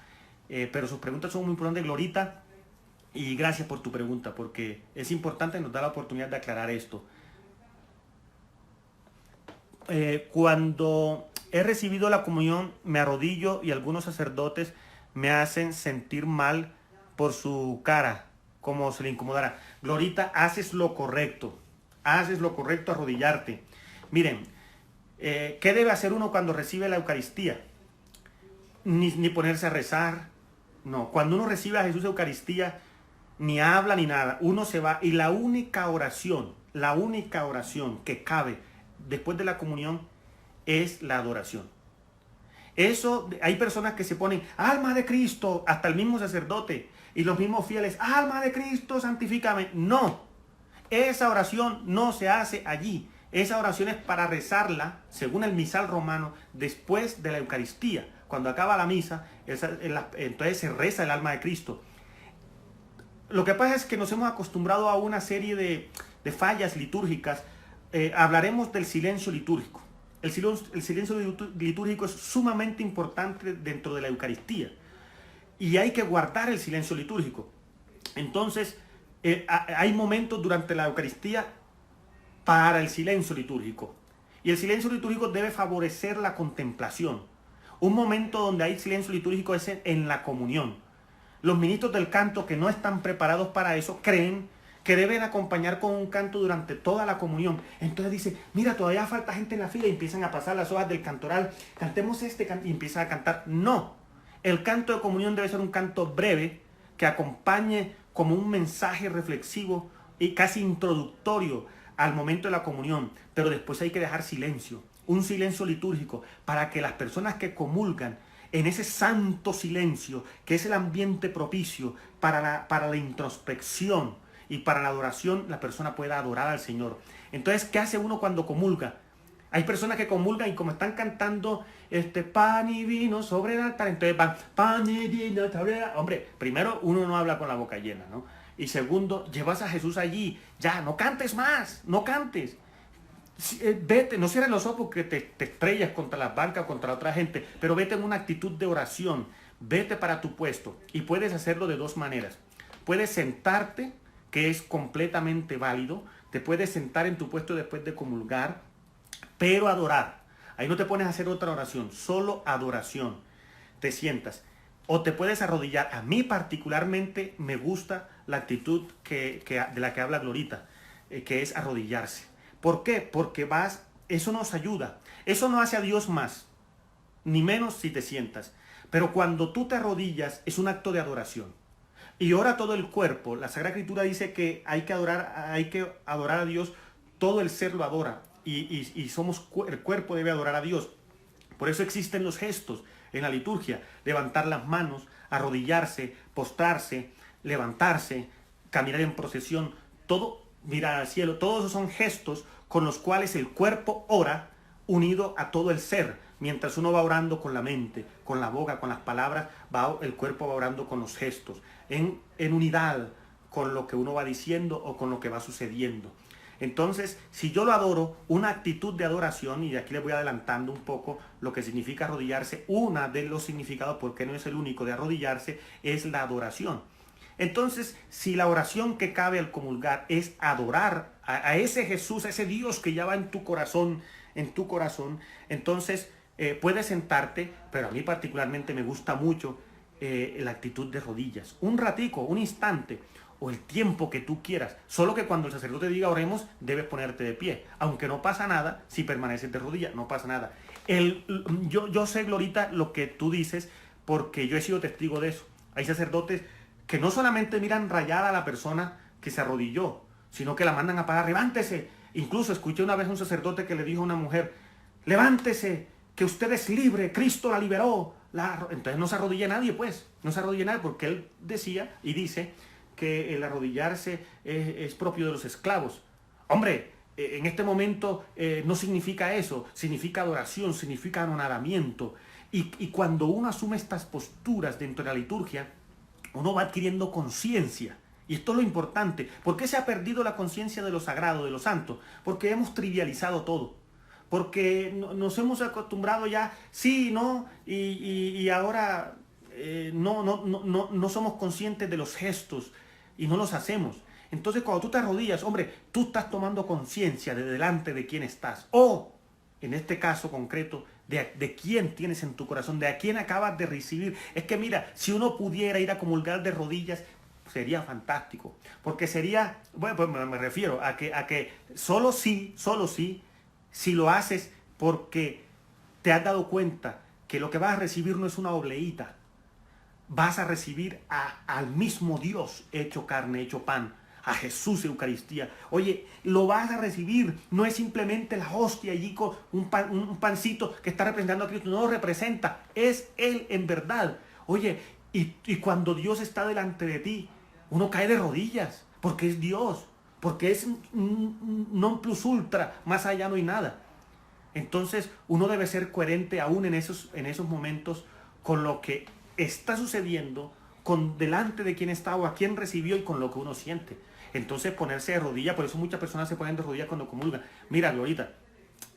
Pero sus preguntas son muy importantes, Glorita, y gracias por tu pregunta, porque es importante, nos da la oportunidad de aclarar esto. Cuando he recibido la comunión, me arrodillo y algunos sacerdotes me hacen sentir mal por su cara, como se le incomodara. Glorita, haces lo correcto arrodillarte. Miren, ¿Qué debe hacer uno cuando recibe la Eucaristía? Ni ponerse a rezar. No, cuando uno recibe a Jesús Eucaristía, ni habla ni nada. Uno se va y la única oración que cabe después de la comunión es la adoración. Eso, hay personas que se ponen, alma de Cristo, hasta el mismo sacerdote y los mismos fieles, alma de Cristo, santifícame. No, esa oración no se hace allí. Esa oración es para rezarla, según el misal romano, después de la Eucaristía. Cuando acaba la misa, entonces se reza el alma de Cristo. Lo que pasa es que nos hemos acostumbrado a una serie de fallas litúrgicas. Hablaremos del silencio litúrgico. El silencio litúrgico es sumamente importante dentro de la Eucaristía. Y hay que guardar el silencio litúrgico. Entonces, hay momentos durante la Eucaristía para el silencio litúrgico. Y el silencio litúrgico debe favorecer la contemplación. Un momento donde hay silencio litúrgico es en la comunión. Los ministros del canto que no están preparados para eso creen que deben acompañar con un canto durante toda la comunión. Entonces dice, mira, todavía falta gente en la fila y empiezan a pasar las hojas del cantoral. Cantemos este canto y empiezan a cantar. No, el canto de comunión debe ser un canto breve que acompañe como un mensaje reflexivo y casi introductorio al momento de la comunión. Pero después hay que dejar silencio, un silencio litúrgico, para que las personas que comulgan en ese santo silencio, que es el ambiente propicio para la introspección y para la adoración, la persona pueda adorar al Señor. Entonces, ¿qué hace uno cuando comulga? Hay personas que comulgan y como están cantando pan y vino sobre el altar, entonces van pan y vino sobre el altar. Hombre, primero uno no habla con la boca llena, ¿no? Y segundo, llevas a Jesús allí, ya, no cantes más, no cantes. Vete, no cierres los ojos porque te estrellas contra las bancas, contra la otra gente, pero vete en una actitud de oración, vete para tu puesto y puedes hacerlo de dos maneras. Puedes sentarte, que es completamente válido, te puedes sentar en tu puesto después de comulgar, pero adorar. Ahí no te pones a hacer otra oración, solo adoración. Te sientas. O te puedes arrodillar. A mí particularmente me gusta la actitud de la que habla Glorita, que es arrodillarse. ¿Por qué? Porque eso nos ayuda. Eso no hace a Dios más, ni menos si te sientas. Pero cuando tú te arrodillas es un acto de adoración. Y ora todo el cuerpo. La Sagrada Escritura dice que hay que adorar a Dios, todo el ser lo adora. Y el cuerpo debe adorar a Dios. Por eso existen los gestos en la liturgia. Levantar las manos, arrodillarse, postrarse, levantarse, caminar en procesión. Todo, mirar al cielo. Todos esos son gestos con los cuales el cuerpo ora unido a todo el ser. Mientras uno va orando con la mente, con la boca, con las palabras, el cuerpo va orando con los gestos, en unidad con lo que uno va diciendo o con lo que va sucediendo. Entonces, si yo lo adoro, una actitud de adoración, y de aquí les voy adelantando un poco lo que significa arrodillarse, una de los significados, porque no es el único de arrodillarse, es la adoración. Entonces, si la oración que cabe al comulgar es adorar a ese Jesús, a ese Dios que ya va en tu corazón, entonces puedes sentarte, pero a mí particularmente me gusta mucho la actitud de rodillas. Un ratico, un instante, o el tiempo que tú quieras. Solo que cuando el sacerdote diga oremos, debes ponerte de pie. Aunque no pasa nada si permaneces de rodillas, no pasa nada. Yo sé, Glorita, lo que tú dices, porque yo he sido testigo de eso. Hay sacerdotes que no solamente miran rayada a la persona que se arrodilló, sino que la mandan a parar, levántese. Incluso escuché una vez un sacerdote que le dijo a una mujer, levántese, que usted es libre, Cristo la liberó. Entonces no se arrodilla nadie, pues, no se arrodilla nadie, porque él decía y dice que el arrodillarse es propio de los esclavos. Hombre, en este momento no significa eso, significa adoración, significa anonadamiento. Y cuando uno asume estas posturas dentro de la liturgia, uno va adquiriendo conciencia. Y esto es lo importante. ¿Por qué se ha perdido la conciencia de lo sagrado, de lo santo? Porque hemos trivializado todo. Porque nos hemos acostumbrado ya, sí, no, y ahora no somos conscientes de los gestos y no los hacemos. Entonces cuando tú te arrodillas, hombre, tú estás tomando conciencia de delante de quién estás. O, en este caso concreto, de quién tienes en tu corazón, de a quién acabas de recibir. Es que mira, si uno pudiera ir a comulgar de rodillas, sería fantástico. Porque sería, bueno, pues me refiero a que solo sí, si lo haces, porque te has dado cuenta que lo que vas a recibir no es una obleíta. Vas a recibir al mismo Dios hecho carne, hecho pan, a Jesús Eucaristía. Oye, lo vas a recibir, no es simplemente la hostia allí con un pancito que está representando a Cristo, no lo representa, es Él en verdad. Oye, y cuando Dios está delante de ti, uno cae de rodillas, porque es Dios, porque es non plus ultra, más allá no hay nada. Entonces uno debe ser coherente aún en esos momentos con lo que está sucediendo, con delante de quién está o a quién recibió y con lo que uno siente. Entonces ponerse de rodillas, por eso muchas personas se ponen de rodillas cuando comulgan. Mira, Glorita,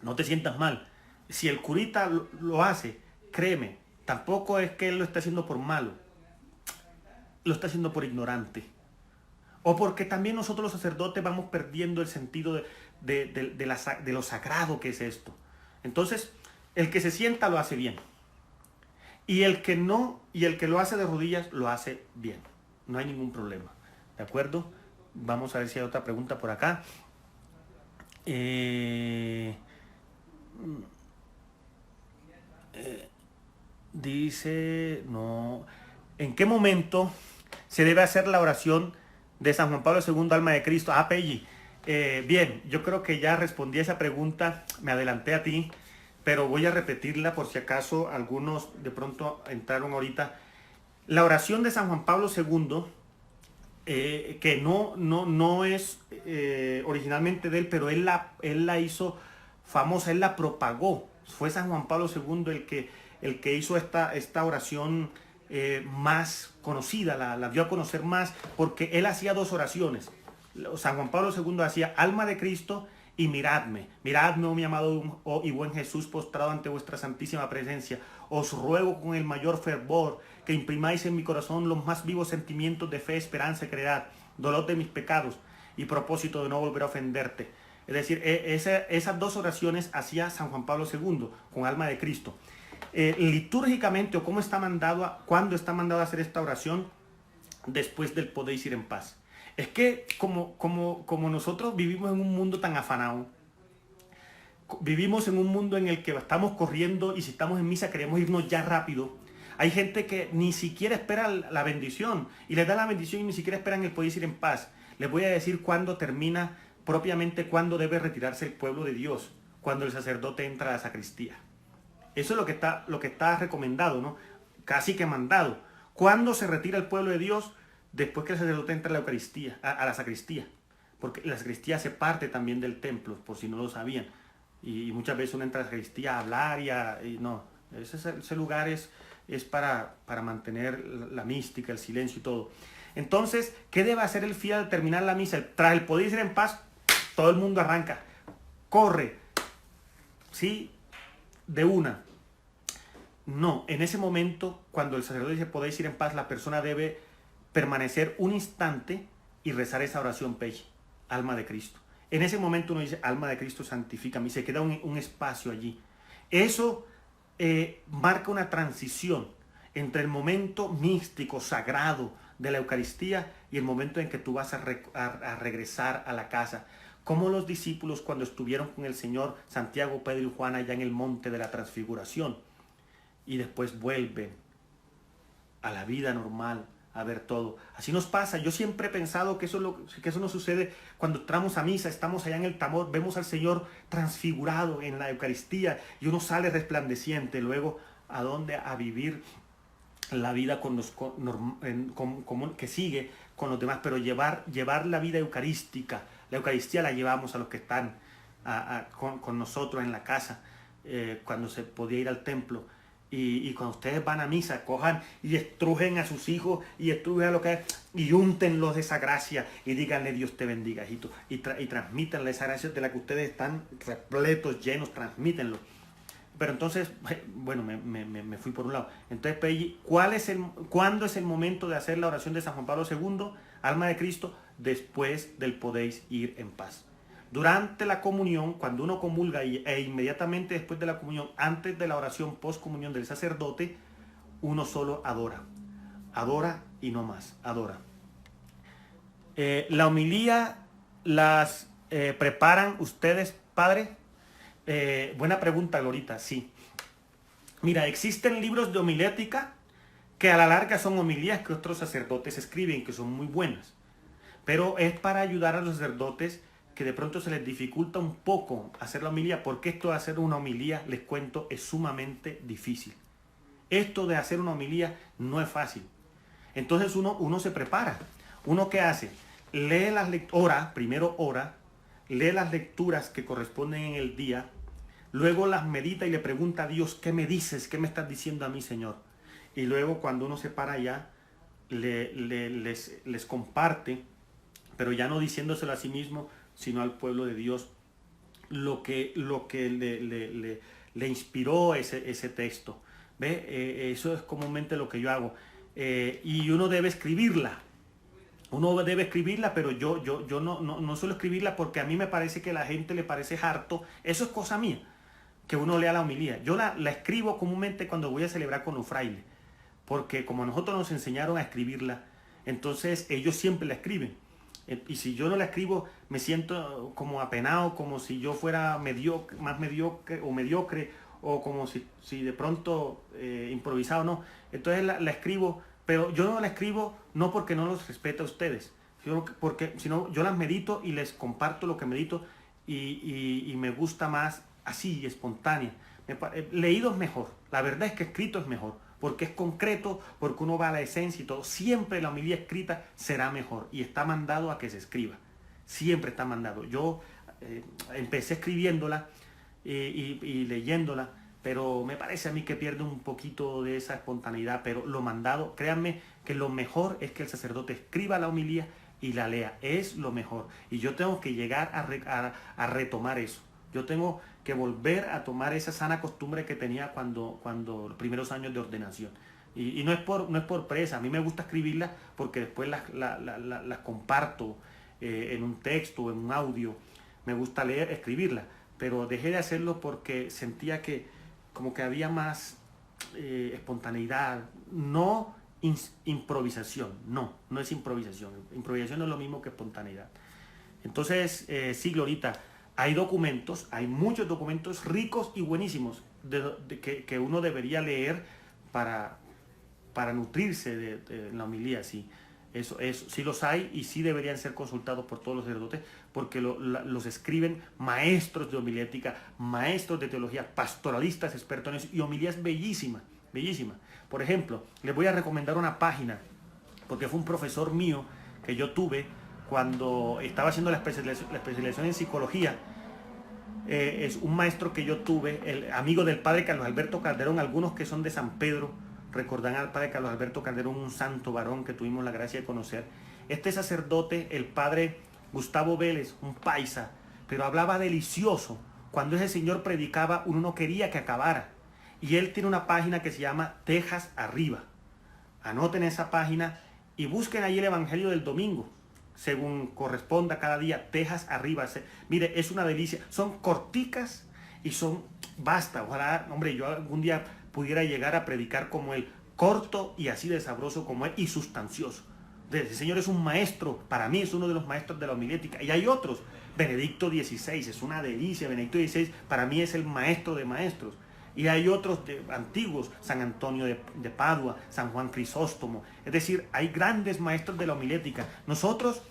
no te sientas mal. Si el curita lo hace, créeme, tampoco es que él lo está haciendo por malo, lo está haciendo por ignorante. O porque también nosotros los sacerdotes vamos perdiendo el sentido de lo sagrado que es esto. Entonces, el que se sienta lo hace bien. Y el que no, y el que lo hace de rodillas, lo hace bien. No hay ningún problema. ¿De acuerdo? Vamos a ver si hay otra pregunta por acá. Dice, no. ¿En qué momento se debe hacer la oración de San Juan Pablo II, alma de Cristo? Ah, Pelli. Bien, yo creo que ya respondí a esa pregunta, me adelanté a ti, pero voy a repetirla por si acaso algunos de pronto entraron ahorita. La oración de San Juan Pablo II, que no es originalmente de él, pero él la hizo famosa, él la propagó. Fue San Juan Pablo II el que hizo esta oración más conocida, la dio a conocer más, porque él hacía dos oraciones. San Juan Pablo II hacía alma de Cristo y miradme, oh mi amado y buen Jesús, postrado ante vuestra santísima presencia. Os ruego con el mayor fervor que imprimáis en mi corazón los más vivos sentimientos de fe, esperanza y caridad, dolor de mis pecados y propósito de no volver a ofenderte. Es decir, esas dos oraciones hacía San Juan Pablo II con alma de Cristo. Litúrgicamente, o cómo está mandado, cuándo está mandado a hacer esta oración, después del podéis ir en paz. Es que como nosotros vivimos en un mundo tan afanado, vivimos en un mundo en el que estamos corriendo y si estamos en misa queremos irnos ya rápido. Hay gente que ni siquiera espera la bendición y les da la bendición y ni siquiera esperan el podéis ir en paz. Les voy a decir cuándo termina, propiamente cuándo debe retirarse el pueblo de Dios, cuando el sacerdote entra a la sacristía. Eso es lo que está recomendado, ¿no? Casi que mandado. ¿Cuándo se retira el pueblo de Dios? Después que el sacerdote entra a la Eucaristía, a la sacristía. Porque la sacristía hace parte también del templo, por si no lo sabían. Y muchas veces uno entra a la sacristía a hablar y no. Ese lugar es para mantener la mística, el silencio y todo. Entonces, ¿qué debe hacer el fiel al terminar la misa? Tras el podéis ir en paz, todo el mundo arranca. Corre. ¿Sí? De una. No, en ese momento, cuando el sacerdote dice podéis ir en paz, la persona debe permanecer un instante y rezar esa oración, Pei, alma de Cristo. En ese momento uno dice, alma de Cristo, santifícame, y se queda un espacio allí. Eso marca una transición entre el momento místico, sagrado de la Eucaristía y el momento en que tú vas a regresar a la casa. Como los discípulos cuando estuvieron con el Señor, Santiago, Pedro y Juan, allá en el monte de la transfiguración, y después vuelven a la vida normal, a ver todo. Así nos pasa. Yo siempre he pensado que eso nos sucede cuando entramos a misa, estamos allá en el Tamor, vemos al Señor transfigurado en la Eucaristía y uno sale resplandeciente. Luego, ¿a dónde? A vivir la vida que sigue con los demás, pero llevar la vida eucarística. La Eucaristía la llevamos a los que están con nosotros en la casa, cuando se podía ir al templo. Y cuando ustedes van a misa, cojan y estrujen a sus hijos y estrujen a lo que es, y úntenlos de esa gracia y díganle Dios te bendiga, hijito. Y transmítanle esa gracia de la que ustedes están repletos, llenos, transmítenlo. Pero entonces, bueno, me fui por un lado. Entonces, Pelli, ¿cuándo es el momento de hacer la oración de San Juan Pablo II, alma de Cristo? Después del podéis ir en paz. Durante la comunión, cuando uno comulga e inmediatamente después de la comunión, antes de la oración post-comunión del sacerdote, uno solo adora. Adora y no más, adora. La homilía las preparan ustedes, padre. Buena pregunta, Glorita, sí. Mira, existen libros de homilética que a la larga son homilías que otros sacerdotes escriben, que son muy buenas. Pero es para ayudar a los sacerdotes que de pronto se les dificulta un poco hacer la homilía, porque esto de hacer una homilía, les cuento, es sumamente difícil. Esto de hacer una homilía no es fácil. Entonces uno se prepara. ¿Uno qué hace? Lee las lecturas, primero ora, lee las lecturas que corresponden en el día, luego las medita y le pregunta a Dios, ¿qué me dices? ¿Qué me estás diciendo a mí, Señor? Y luego cuando uno se para allá, les comparte, pero ya no diciéndoselo a sí mismo, sino al pueblo de Dios, lo que le inspiró ese texto. ¿Ve? Eso es comúnmente lo que yo hago. Y uno debe escribirla. Uno debe escribirla, pero yo no suelo escribirla porque a mí me parece que a la gente le parece harto. Eso es cosa mía, que uno lea la homilía. Yo la escribo comúnmente cuando voy a celebrar con los frailes, porque como nosotros nos enseñaron a escribirla, entonces ellos siempre la escriben. Y si yo no la escribo, me siento como apenado, como si yo fuera mediocre, más mediocre, o como si de pronto improvisado, no. Entonces la escribo, pero yo no la escribo no porque no los respeto a ustedes, sino yo las medito y les comparto lo que medito y me gusta más así, espontánea. Leído es mejor, la verdad es que escrito es mejor, porque es concreto, porque uno va a la esencia y todo. Siempre la homilía escrita será mejor y está mandado a que se escriba. Siempre está mandado. Yo empecé escribiéndola y leyéndola, pero me parece a mí que pierde un poquito de esa espontaneidad, pero lo mandado, créanme que lo mejor es que el sacerdote escriba la homilía y la lea, es lo mejor. Y yo tengo que llegar a retomar eso. Yo tengo que volver a tomar esa sana costumbre que tenía cuando los primeros años de ordenación. Y no es por presa, a mí me gusta escribirlas porque después las comparto en un texto, en un audio. Me gusta escribirlas, pero dejé de hacerlo porque sentía que como que había más espontaneidad, no improvisación, no es improvisación. Improvisación no es lo mismo que espontaneidad. Entonces, sí, Glorita, hay documentos, hay muchos documentos ricos y buenísimos que uno debería leer para nutrirse de la homilía, sí. Eso, sí los hay y sí deberían ser consultados por todos los sacerdotes porque los escriben maestros de homilética, maestros de teología, pastoralistas expertos en eso, y homilías bellísimas, bellísimas. Por ejemplo, les voy a recomendar una página porque fue un profesor mío que yo tuve cuando estaba haciendo la especialización en psicología. Es un maestro que yo tuve, el amigo del padre Carlos Alberto Calderón. Algunos que son de San Pedro recordarán al padre Carlos Alberto Calderón, un santo varón que tuvimos la gracia de conocer. Este sacerdote, el padre Gustavo Vélez, un paisa, pero hablaba delicioso. Cuando ese señor predicaba, uno no quería que acabara. Y él tiene una página que se llama Tejas Arriba. Anoten esa página y busquen ahí el Evangelio del Domingo, según corresponda cada día. Tejas Arriba. Mire, es una delicia. Son corticas y son, basta. Ojalá, hombre, yo algún día pudiera llegar a predicar como él, corto y así de sabroso como él, y sustancioso. El Señor es un maestro, para mí es uno de los maestros de la homilética, y hay otros. Benedicto XVI es una delicia. Benedicto XVI para mí es el maestro de maestros. Y hay otros antiguos, San Antonio de Padua, San Juan Crisóstomo. Es decir, hay grandes maestros de la homilética. Nosotros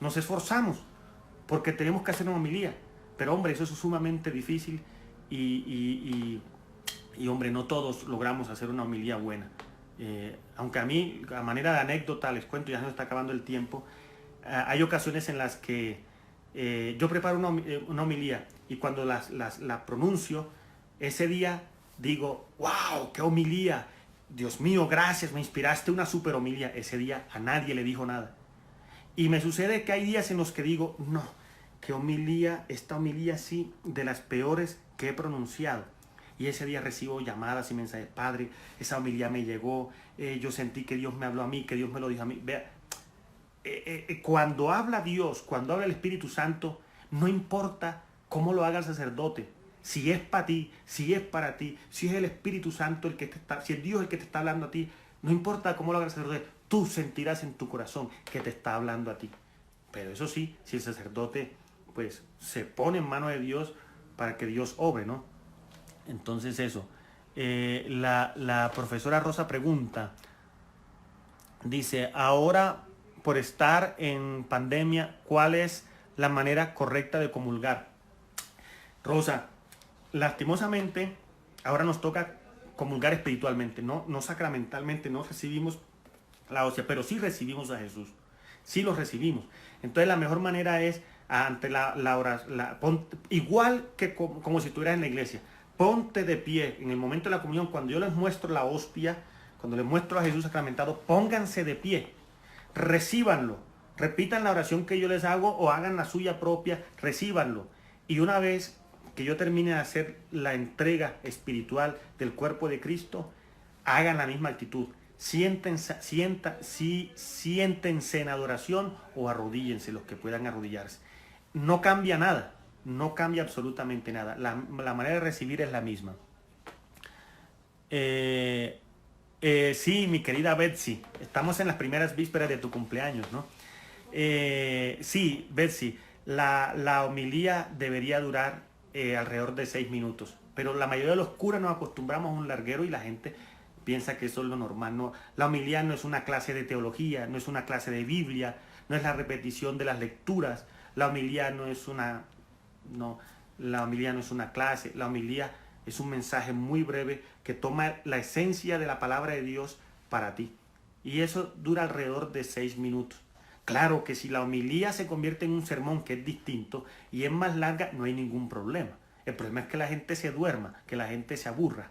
nos esforzamos porque tenemos que hacer una homilía. Pero hombre, eso es sumamente difícil y hombre, no todos logramos hacer una homilía buena. Aunque a mí, a manera de anécdota, les cuento, ya se nos está acabando el tiempo, hay ocasiones en las que yo preparo una homilía y cuando la pronuncio, ese día digo, wow, qué homilía, Dios mío, gracias, me inspiraste una super homilía. Ese día a nadie le dijo nada. Y me sucede que hay días en los que digo, no, qué homilía, esta homilía sí, de las peores que he pronunciado. Y ese día recibo llamadas y mensajes, padre, esa homilía me llegó, yo sentí que Dios me habló a mí, que Dios me lo dijo a mí. Vea, cuando habla Dios, cuando habla el Espíritu Santo, no importa cómo lo haga el sacerdote, si es para ti, si es para ti, si es el Espíritu Santo el que si es Dios el que te está hablando a ti, no importa cómo lo haga el sacerdote, tú sentirás en tu corazón que te está hablando a ti. Pero eso sí, si el sacerdote pues se pone en manos de Dios, para que Dios obre, ¿no? Entonces eso. La profesora Rosa pregunta, dice, ahora por estar en pandemia, ¿cuál es la manera correcta de comulgar? Rosa, lastimosamente, ahora nos toca comulgar espiritualmente, no sacramentalmente, no recibimos la hostia, pero sí recibimos a Jesús, sí lo recibimos. Entonces la mejor manera es ante la oración, igual que como si estuvieras en la iglesia, ponte de pie en el momento de la comunión, cuando yo les muestro la hostia, cuando les muestro a Jesús sacramentado, pónganse de pie, recíbanlo, repitan la oración que yo les hago o hagan la suya propia, recíbanlo. Y una vez que yo termine de hacer la entrega espiritual del cuerpo de Cristo, hagan la misma actitud. Siéntense en adoración o arrodíllense los que puedan arrodillarse. No cambia nada, no cambia absolutamente nada. La manera de recibir es la misma. Sí, mi querida Betsy, estamos en las primeras vísperas de tu cumpleaños, ¿no? Sí, Betsy, la homilía debería durar alrededor de 6 minutos, pero la mayoría de los curas nos acostumbramos a un larguero y la gente piensa que eso es lo normal. No, la homilía no es una clase de teología, no es una clase de Biblia, no es la repetición de las lecturas. La homilía no es una clase, la homilía es un mensaje muy breve que toma la esencia de la palabra de Dios para ti. Y eso dura alrededor de 6 minutos. Claro que si la homilía se convierte en un sermón que es distinto y es más larga, no hay ningún problema. El problema es que la gente se duerma, que la gente se aburra.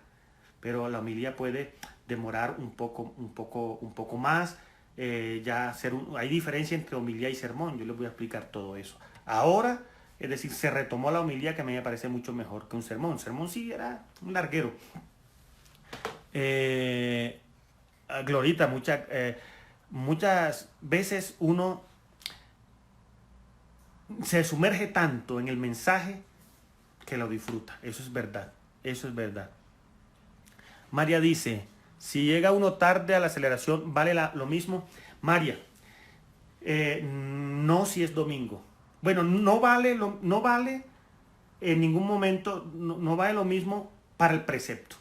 Pero la homilía puede demorar un poco más. Hay diferencia entre homilía y sermón. Yo les voy a explicar todo eso. Ahora, es decir, se retomó la homilía, que a mí me parece mucho mejor que un sermón. Un sermón sí era un larguero. Glorita, muchas veces uno se sumerge tanto en el mensaje que lo disfruta. Eso es verdad. Eso es verdad. María dice, si llega uno tarde a la celebración, ¿vale lo mismo? María, no si es domingo. Bueno, no vale en ningún momento, no vale lo mismo para el precepto.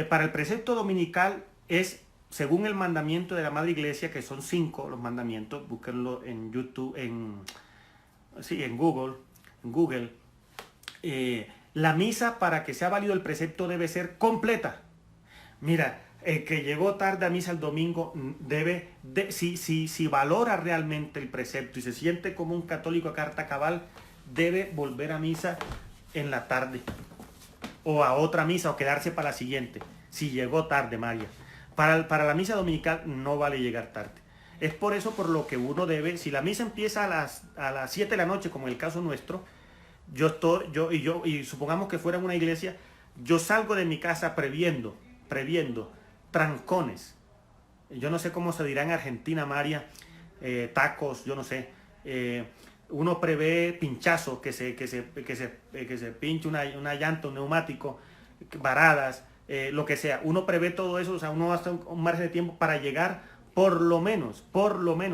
Para el precepto dominical es, según el mandamiento de la Madre Iglesia, que son 5 los mandamientos, búsquenlo en YouTube, en Google. La misa, para que sea válido el precepto, debe ser completa. Mira, el que llegó tarde a misa el domingo si valora realmente el precepto y se siente como un católico a carta cabal, debe volver a misa en la tarde o a otra misa o quedarse para la siguiente, si llegó tarde, María. Para la misa dominical no vale llegar tarde. Es por eso por lo que uno debe, si la misa empieza a las 7 de la noche, como en el caso nuestro, y supongamos que fuera en una iglesia, yo salgo de mi casa previendo trancones. Yo no sé cómo se dirá en Argentina, María, tacos, yo no sé. Uno prevé pinchazo, que se pinche una llanta, un neumático, varadas, lo que sea. Uno prevé todo eso, o sea, uno hace un margen de tiempo para llegar por lo menos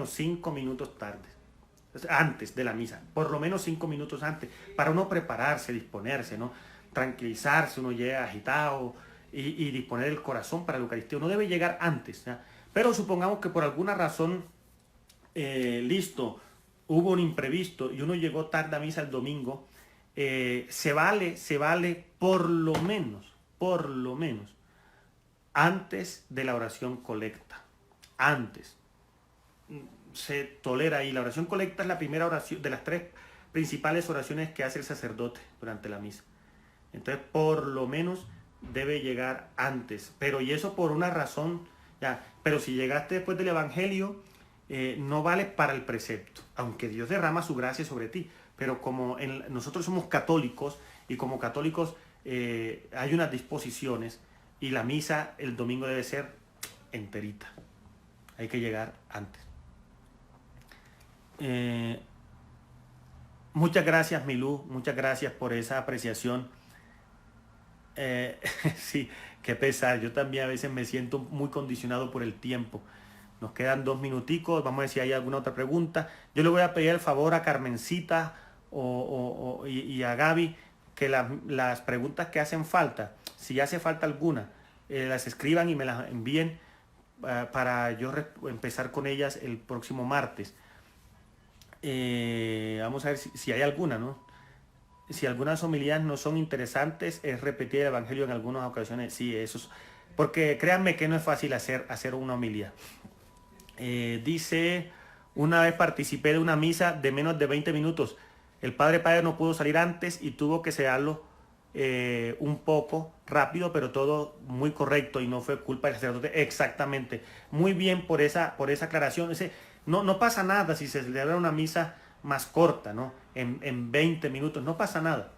5 minutos tarde. Antes de la misa, por lo menos 5 minutos antes, para uno prepararse, disponerse, ¿no? Tranquilizarse, uno llega agitado y disponer el corazón para la Eucaristía. Uno debe llegar antes, ¿ya? Pero supongamos que por alguna razón, hubo un imprevisto y uno llegó tarde a misa el domingo, se vale por lo menos, antes de la oración colecta, antes. Se tolera ahí. La oración colecta es la primera oración de las 3 principales oraciones que hace el sacerdote durante la misa. Entonces, por lo menos debe llegar antes. Pero y eso por una razón, ya. Pero si llegaste después del Evangelio, no vale para el precepto, aunque Dios derrama su gracia sobre ti. Pero como nosotros somos católicos y como católicos hay unas disposiciones y la misa el domingo debe ser enterita. Hay que llegar antes. Muchas gracias, Milú, muchas gracias por esa apreciación. Sí, qué pesar, yo también a veces me siento muy condicionado por el tiempo. Nos quedan 2 minuticos, vamos a ver si hay alguna otra pregunta. Yo le voy a pedir el favor a Carmencita y a Gaby que las preguntas que hacen falta, si hace falta alguna, las escriban y me las envíen para yo empezar con ellas el próximo martes. Vamos a ver si hay alguna, ¿no? Si algunas homilías no son interesantes, es repetir el Evangelio en algunas ocasiones. Sí, eso es. Porque créanme que no es fácil hacer una homilía. Dice, una vez participé de una misa de menos de 20 minutos. El padre no pudo salir antes y tuvo que sellarlo un poco rápido, pero todo muy correcto y no fue culpa del sacerdote. Exactamente. Muy bien por esa aclaración. No pasa nada si se celebra una misa más corta, ¿no? En 20 minutos, no pasa nada.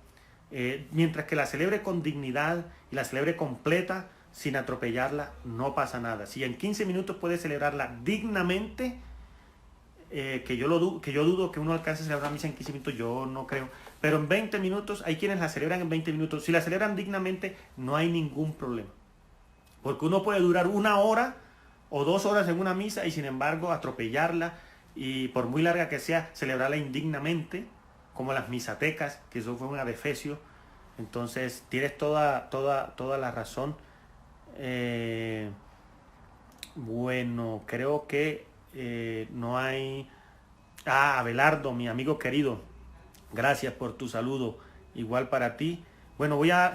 Mientras que la celebre con dignidad y la celebre completa, sin atropellarla, no pasa nada. Si en 15 minutos puede celebrarla dignamente, que yo dudo que uno alcance a celebrar una misa en 15 minutos, yo no creo. Pero en 20 minutos, hay quienes la celebran en 20 minutos. Si la celebran dignamente, no hay ningún problema. Porque uno puede durar 1 hora o 2 horas en una misa y sin embargo atropellarla y por muy larga que sea, celebrarla indignamente, como las misatecas, que eso fue un adefesio. Entonces tienes toda la razón. Bueno, creo que no hay... Ah, Abelardo, mi amigo querido, gracias por tu saludo, igual para ti. Bueno, voy a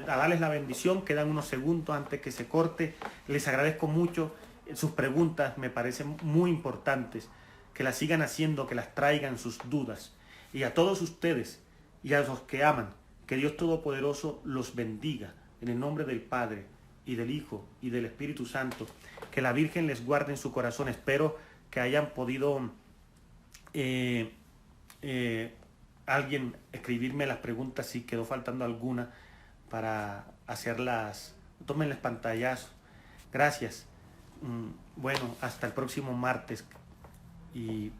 darles la bendición, quedan unos segundos antes que se corte. Les agradezco mucho sus preguntas, me parecen muy importantes, que las sigan haciendo, que las traigan sus dudas. Y a todos ustedes y a los que aman, que Dios Todopoderoso los bendiga, en el nombre del Padre, y del Hijo, y del Espíritu Santo. Que la Virgen les guarde en su corazón. Espero que hayan podido alguien escribirme las preguntas si quedó faltando alguna para hacerlas. Tómenles pantallazo. Gracias. Bueno, hasta el próximo martes y